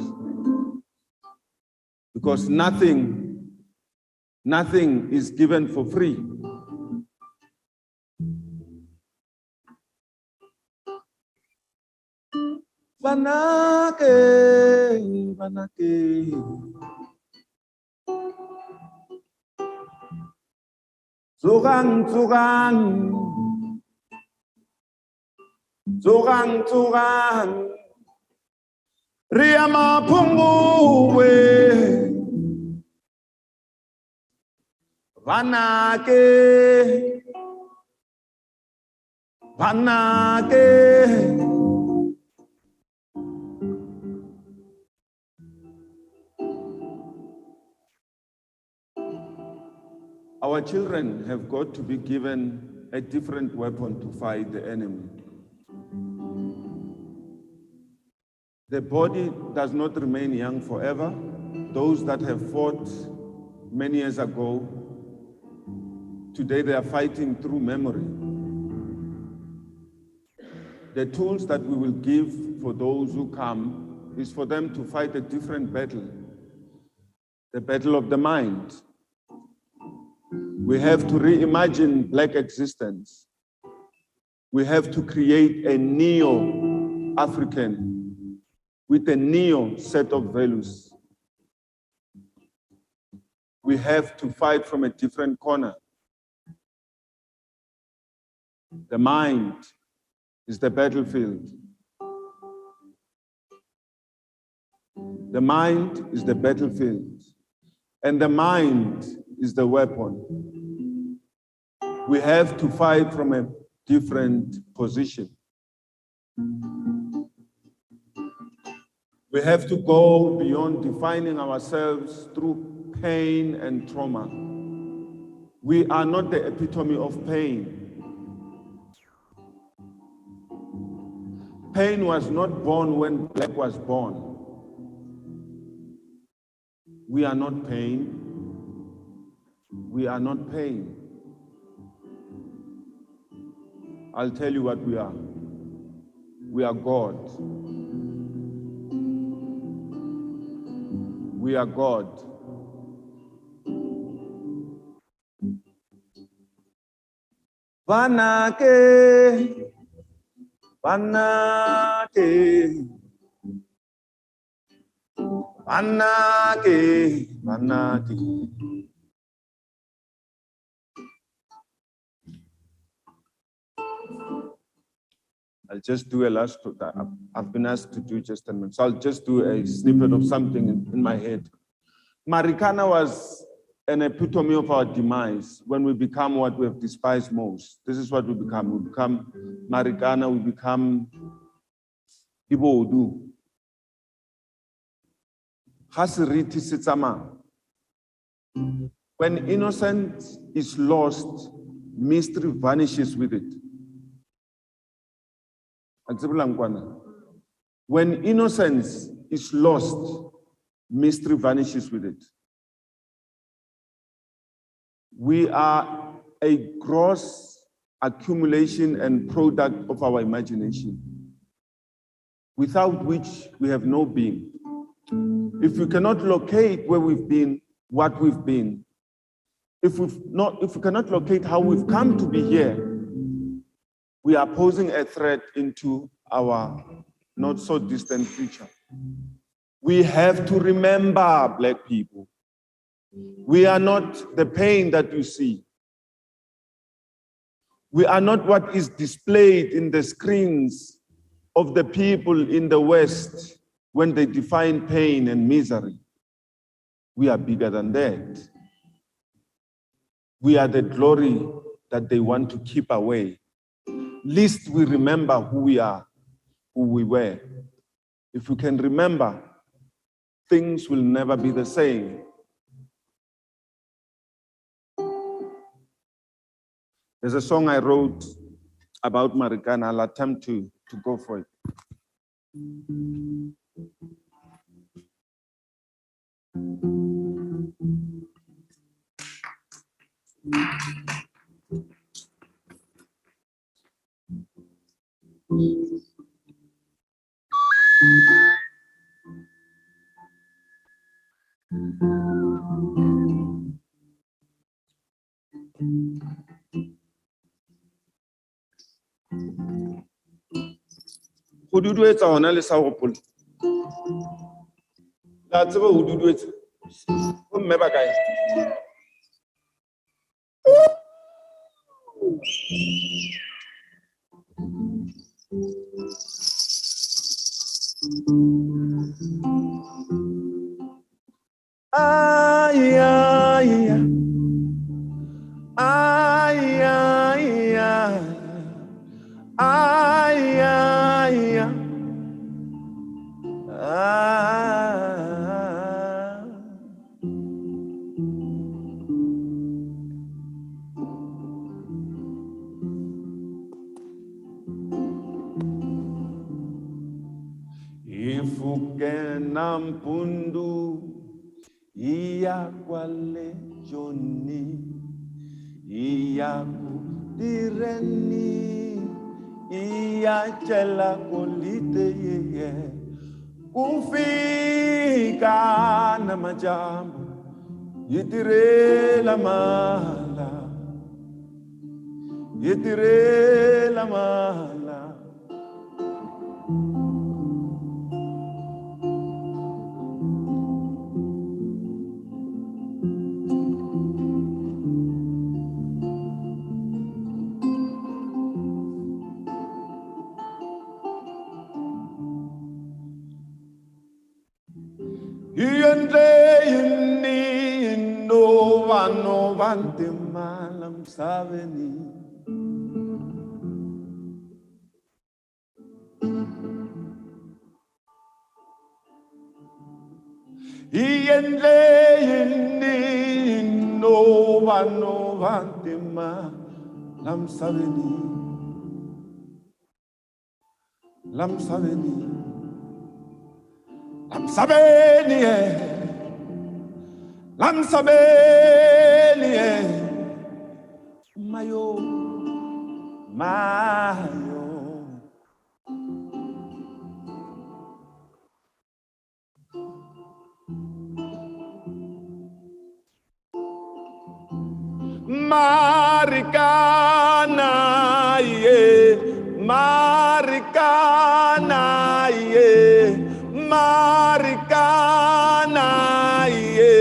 Because nothing is given for free. Vanake, Vanake. Tsogang, tsogang. Tsogang, tsogang. Riama punguwe. Vanake. Vanake. Our children have got to be given a different weapon to fight the enemy. The body does not remain young forever. Those that have fought many years ago, today they are fighting through memory. The tools that we will give for those who come is for them to fight a different battle, the battle of the mind. We have to reimagine Black existence. We have to create a neo-African with a neo set of values. We have to fight from a different corner. The mind is the battlefield. The mind is the battlefield, and the mind is the weapon. We have to fight from a different position. We have to go beyond defining ourselves through pain and trauma. We are not the epitome of pain. Pain was not born when Black was born. We are not pain. We are not pain. I'll tell you what we are. We are God. We are God. Vanake, vanake, vanake, vanake. I'll just do a last, I've been asked to do just a minute, so I'll just do a snippet of something in my head. Marikana was an epitome of our demise when we become what we have despised most. This is what we become. We become Marikana, we become Ibodu. Hasiriti Sitsama. When innocence is lost, mystery vanishes with it. When innocence is lost, mystery vanishes with it. We are a gross accumulation and product of our imagination, without which we have no being. If we cannot locate where we've been, what we've been, if we cannot locate how we've come to be here, we are posing a threat into our not so distant future. We have to remember, Black people, we are not the pain that you see. We are not what is displayed in the screens of the people in the West when they define pain and misery. We are bigger than that. We are the glory that they want to keep away. Least we remember who we are, who we were. If we can remember, things will never be the same. There's a song I wrote about Marikana. I'll attempt to go for it. Who do it on a Sao That's about who do it. Remember, guys. Ay, ay, ay, ay, ay, ay, ay. If Ifukena mpundu iya kwale joni iya kudireni iya chela kolite ye kufika na majambo yitirela mala yitirela mala. Yende yini no vante malam sabeni. Yende yini no vante malam sabeni. Lam sabeni. Lam sabeni. Lam sabeni. Mayo. Mayo. Marikana ye, Marikana ye, Marikana ye,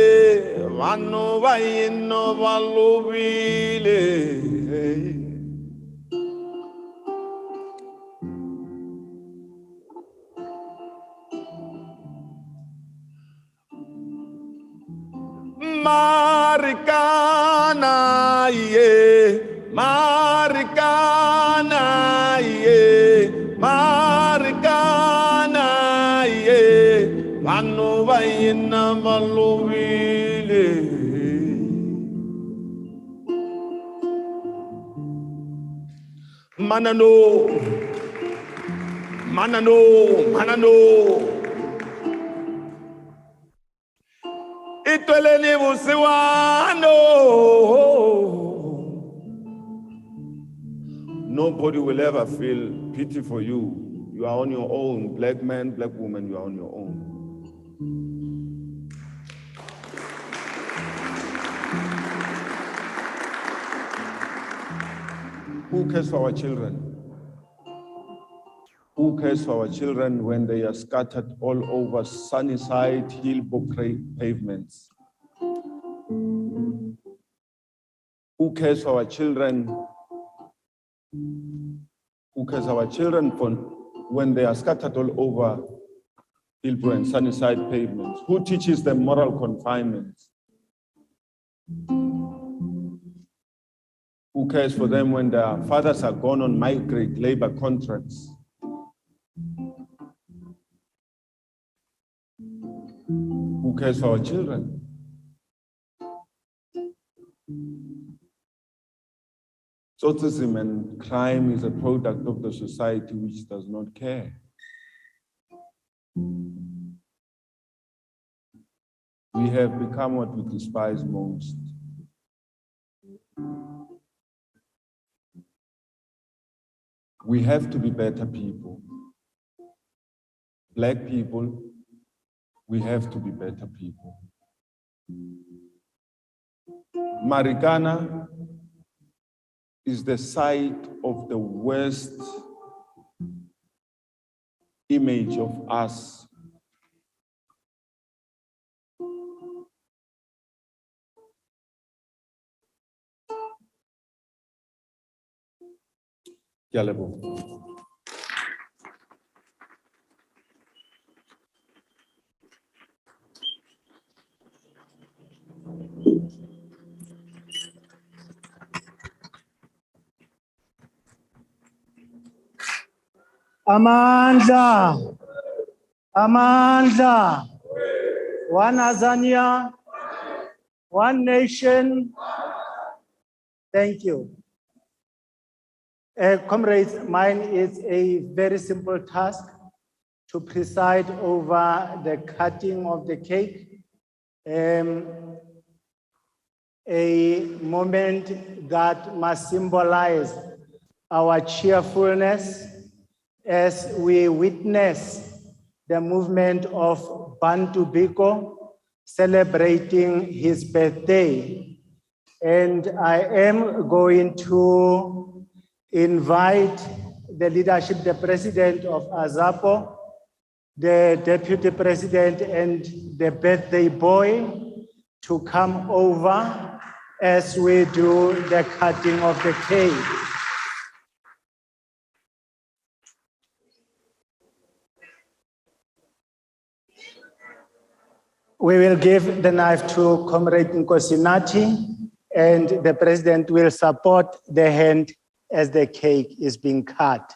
vano vaino valubile. Marikana ye, Marikana ye, Marikana ye, vano vaina valuvile. Manano, manano, manano. Itweleni musiwano. Nobody will ever feel pity for you. You are on your own. Black man, black woman, you are on your own. Who cares for our children? Who cares for our children when they are scattered all over Sunnyside, Hillbrook pavements? Who cares for our children? Who cares for our children when they are scattered all over Hillbrook and Sunnyside pavements? Who teaches them moral confinement? Who cares for them when their fathers are gone on migrant labor contracts? Who cares for our children? Autism and crime is a product of the society which does not care. We have become what we despise most. We have to be better people. Black people, we have to be better people. Marikana is the site of the worst image of us. Yalebo. Amandla, Amandla, one Azania, one nation. Thank you. Comrades, mine is a very simple task. to preside over the cutting of the cake. A moment that must symbolize our cheerfulness as we witness the movement of Bantu Biko celebrating his birthday. And I am going to invite the leadership, the president of AZAPO, the deputy president, and the birthday boy to come over as we do the cutting of the cake. We will give the knife to Comrade Nkosinathi, and the president will support the hand as the cake is being cut.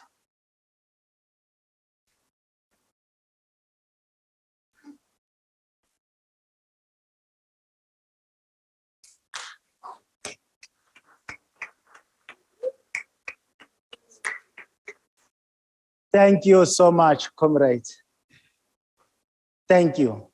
Thank you so much, comrades. Thank you.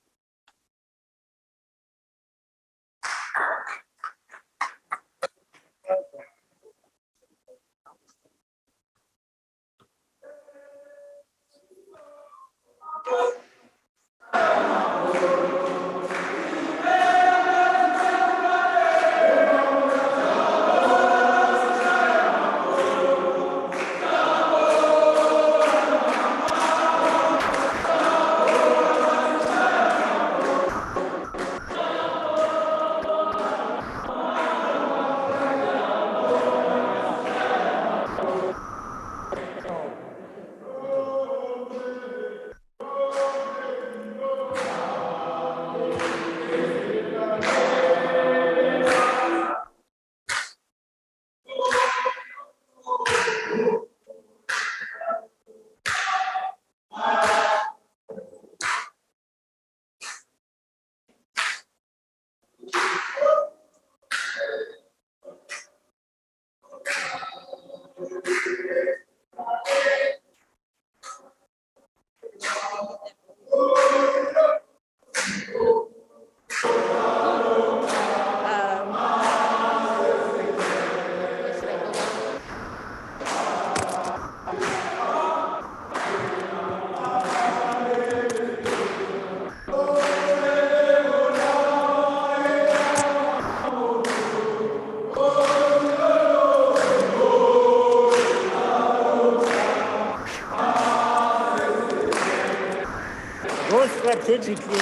Go strategically.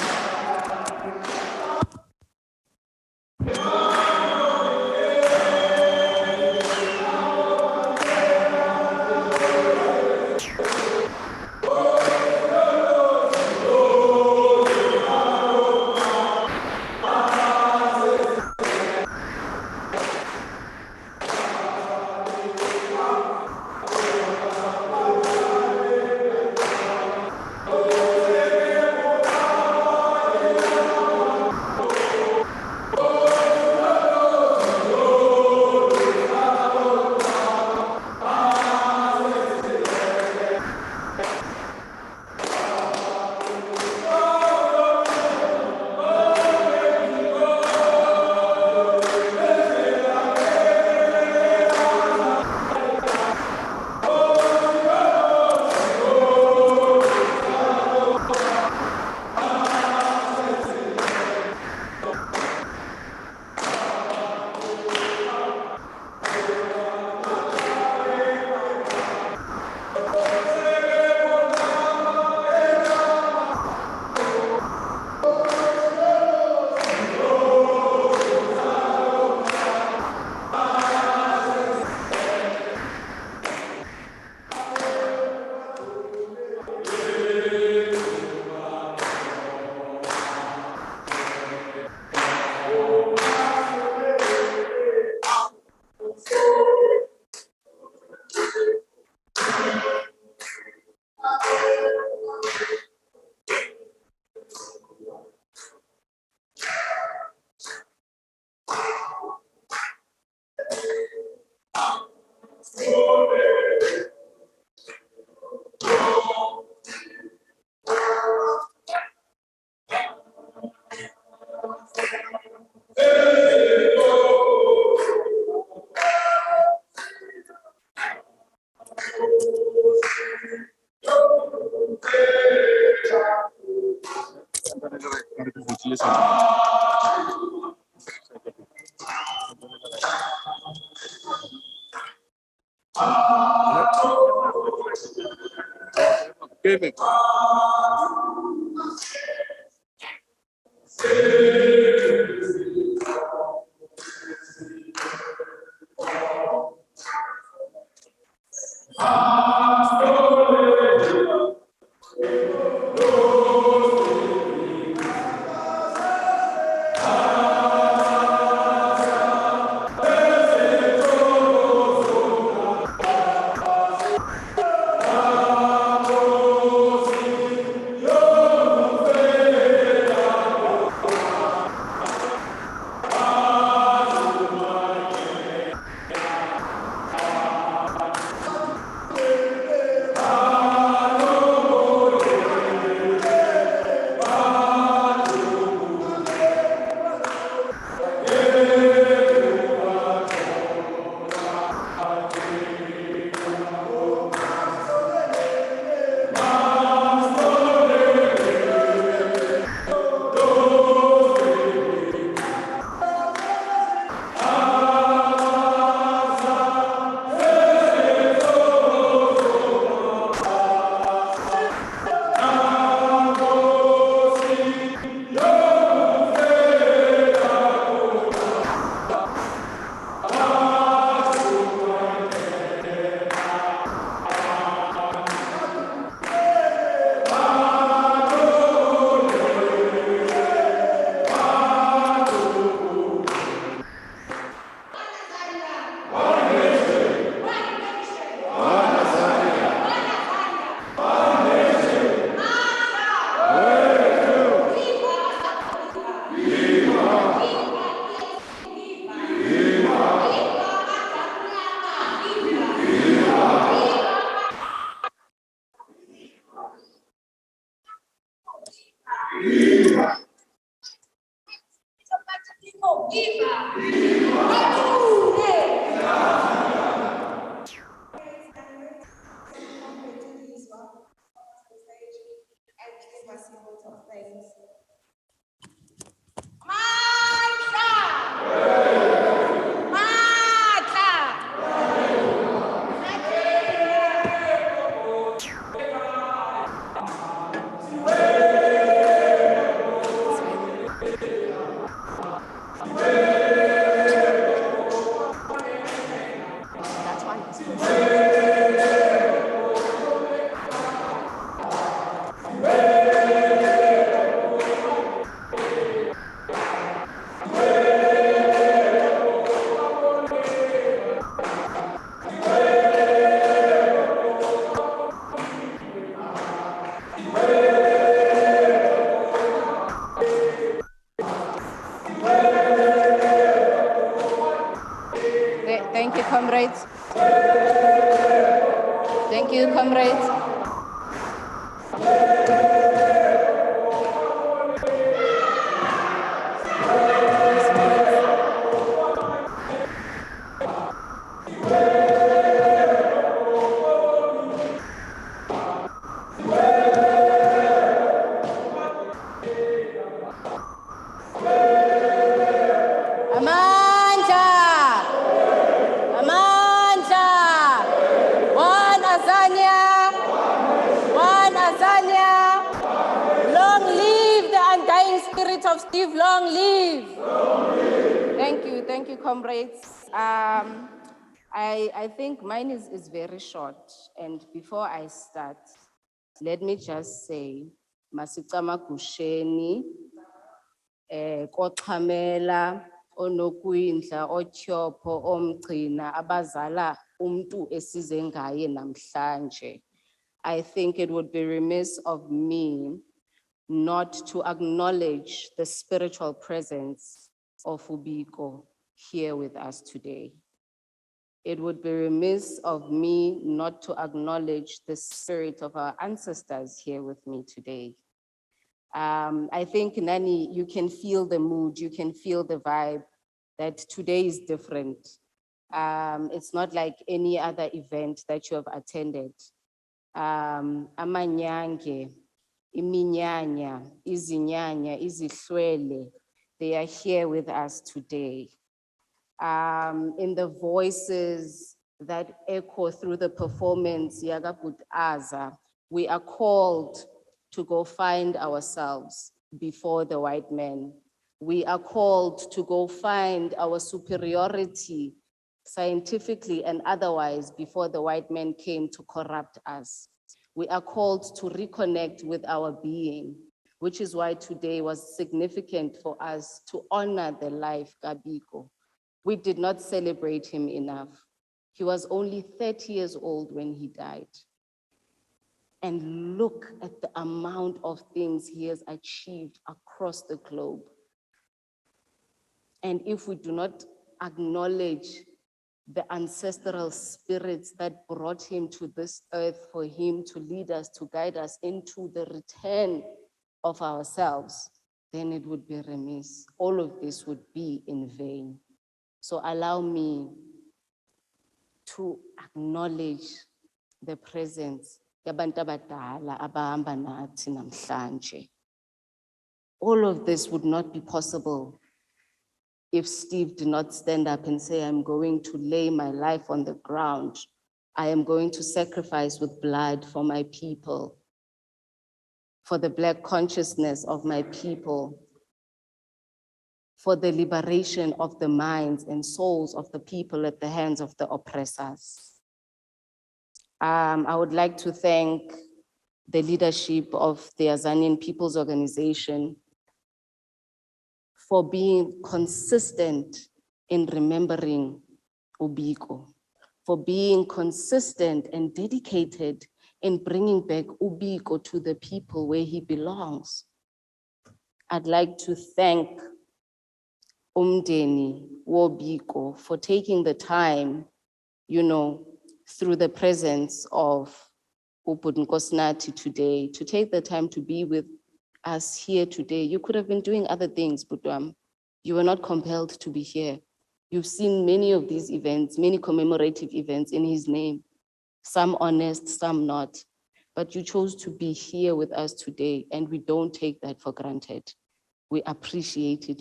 Thank you, comrades. Thank you, comrades. Amandla! Amandla! One Azania! Long live the undying spirit of Steve, long live! Thank you, comrades. I think mine is very short, and before I start, let me just say, Masicama Kusheni, Koqhamela, Onokwindla, Otyopo, Omgcina, Abazala, Umntu esize ngaye namhlanje. I think it would be remiss of me not to acknowledge the spiritual presence of Biko here with us today. It would be remiss of me not to acknowledge the spirit of our ancestors here with me today. I think, Nani, you can feel the mood, you can feel the vibe, that today is different. It's not like any other event that you have attended. Amanyange, iminyanya, izinyanya, izihlwele, they are here with us today. In the voices that echo through the performance, Yagabut Aza, we are called to go find ourselves before the white man. We are called to go find our superiority scientifically and otherwise before the white man came to corrupt us. We are called to reconnect with our being, which is why today was significant for us to honor the life of Biko. We did not celebrate him enough. He was only 30 years old when he died. And look at the amount of things he has achieved across the globe. And if we do not acknowledge the ancestral spirits that brought him to this earth for him to lead us, to guide us into the return of ourselves, then it would be remiss. All of this would be in vain. So allow me to acknowledge the presence yabantu abadala abahamba nathi namhlanje. All of this would not be possible if Steve did not stand up and say, I'm going to lay my life on the ground. I am going to sacrifice with blood for my people, for the Black consciousness of my people, for the liberation of the minds and souls of the people at the hands of the oppressors. I would like to thank the leadership of the Azanian People's Organization for being consistent in remembering Biko, for being consistent and dedicated in bringing back Biko to the people where he belongs. I'd like to thank Umdeni Biko for taking the time, through the presence of Nkosinathi today, to take the time to be with us here today. You could have been doing other things, but you were not compelled to be here. You've seen many of these events, many commemorative events in his name, some honest, some not, but you chose to be here with us today, and we don't take that for granted. We appreciate it.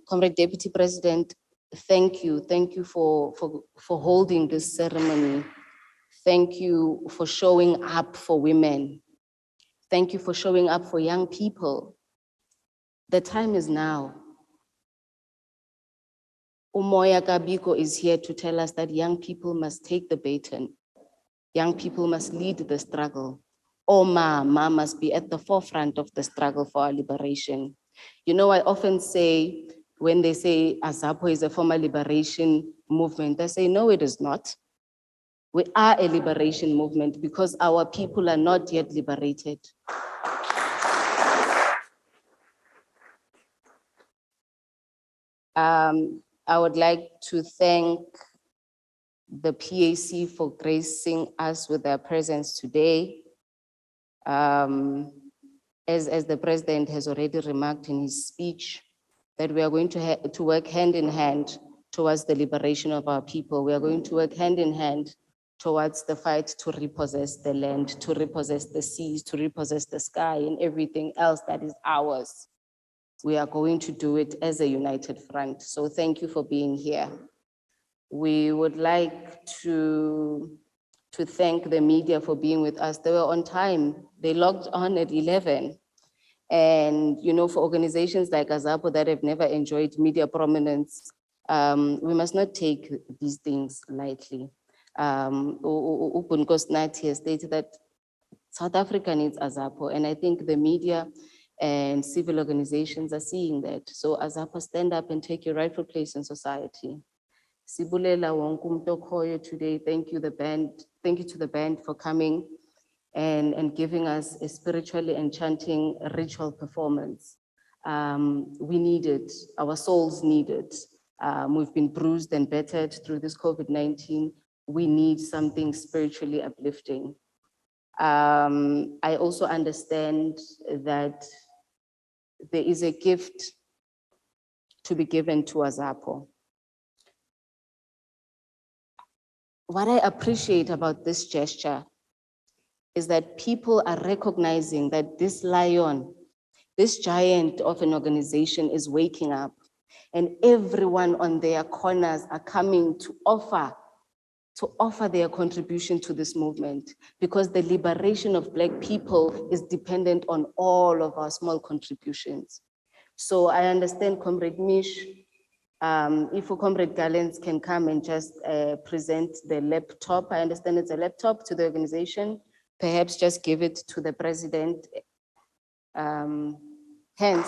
Comrade Deputy President, thank you. Thank you for holding this ceremony. Thank you for showing up for women. Thank you for showing up for young people. The time is now. Umoya Biko is here to tell us that young people must take the baton. Young people must lead the struggle. Mama must be at the forefront of the struggle for our liberation. I often say, when they say AZAPO is a former liberation movement, I say, no, it is not. We are a liberation movement because our people are not yet liberated. I would like to thank the PAC for gracing us with their presence today. As the president has already remarked in his speech, that we are going to work hand in hand towards the liberation of our people. We are going to work hand in hand towards the fight to repossess the land, to repossess the seas, to repossess the sky and everything else that is ours. We are going to do it as a united front. So thank you for being here. We would like to thank the media for being with us. They were on time. They logged on at 11. And for organizations like AZAPO that have never enjoyed media prominence, we must not take these things lightly. Nkosinathi has stated that South Africa needs AZAPO, and I think the media and civil organizations are seeing that. So AZAPO, stand up and take your rightful place in society. Sibulela wonke umuntu okhoyo today. Thank you, the band. Thank you to the band for coming and giving us a spiritually enchanting ritual performance. We need it. Our souls need it. We've been bruised and battered through this COVID-19. We need something spiritually uplifting. I also understand that there is a gift to be given to AZAPO. What I appreciate about this gesture is that people are recognizing that this lion, this giant of an organization is waking up, and everyone on their corners are coming to offer their contribution to this movement, because the liberation of Black people is dependent on all of our small contributions. So I understand Comrade Mish, if Comrade Gallens can come and just present the laptop. I understand it's a laptop to the organization. Perhaps just give it to the president. Hands.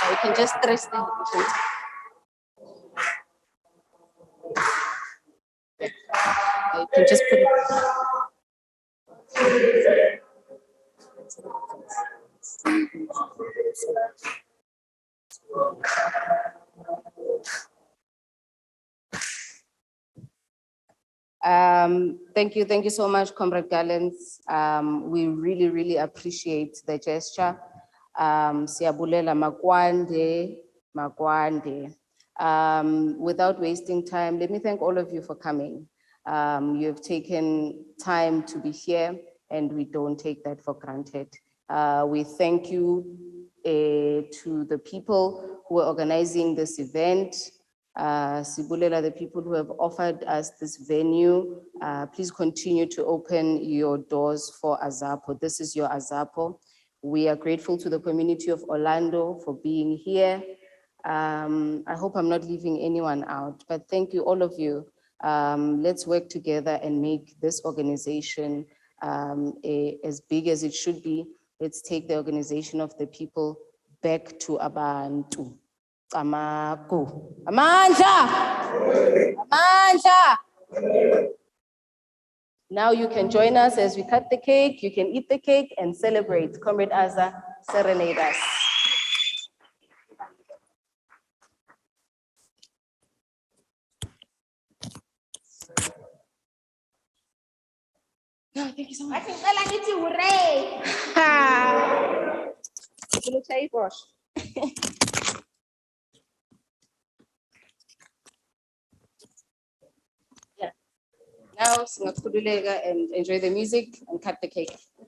You can just press the button. You can just put it. Thank you so much, Comrade Gallens. We really appreciate the gesture. Siyabulela Makwande. Without wasting time, let me thank all of you for coming. You have taken time to be here, and we don't take that for granted. We thank you to the people who are organizing this event. Sibulela, the people who have offered us this venue, please continue to open your doors for AZAPO. This is your AZAPO. We are grateful to the community of Orlando for being here. I hope I'm not leaving anyone out, but thank you, all of you. Let's work together and make this organization as big as it should be. Let's take the organization of the people back to Bantu. Amandla! Now you can join us as we cut the cake. You can eat the cake and celebrate. Comrade Aza, serenade us. No, thank you so much. Hooray! Yeah. Now, sing and enjoy the music and cut the cake.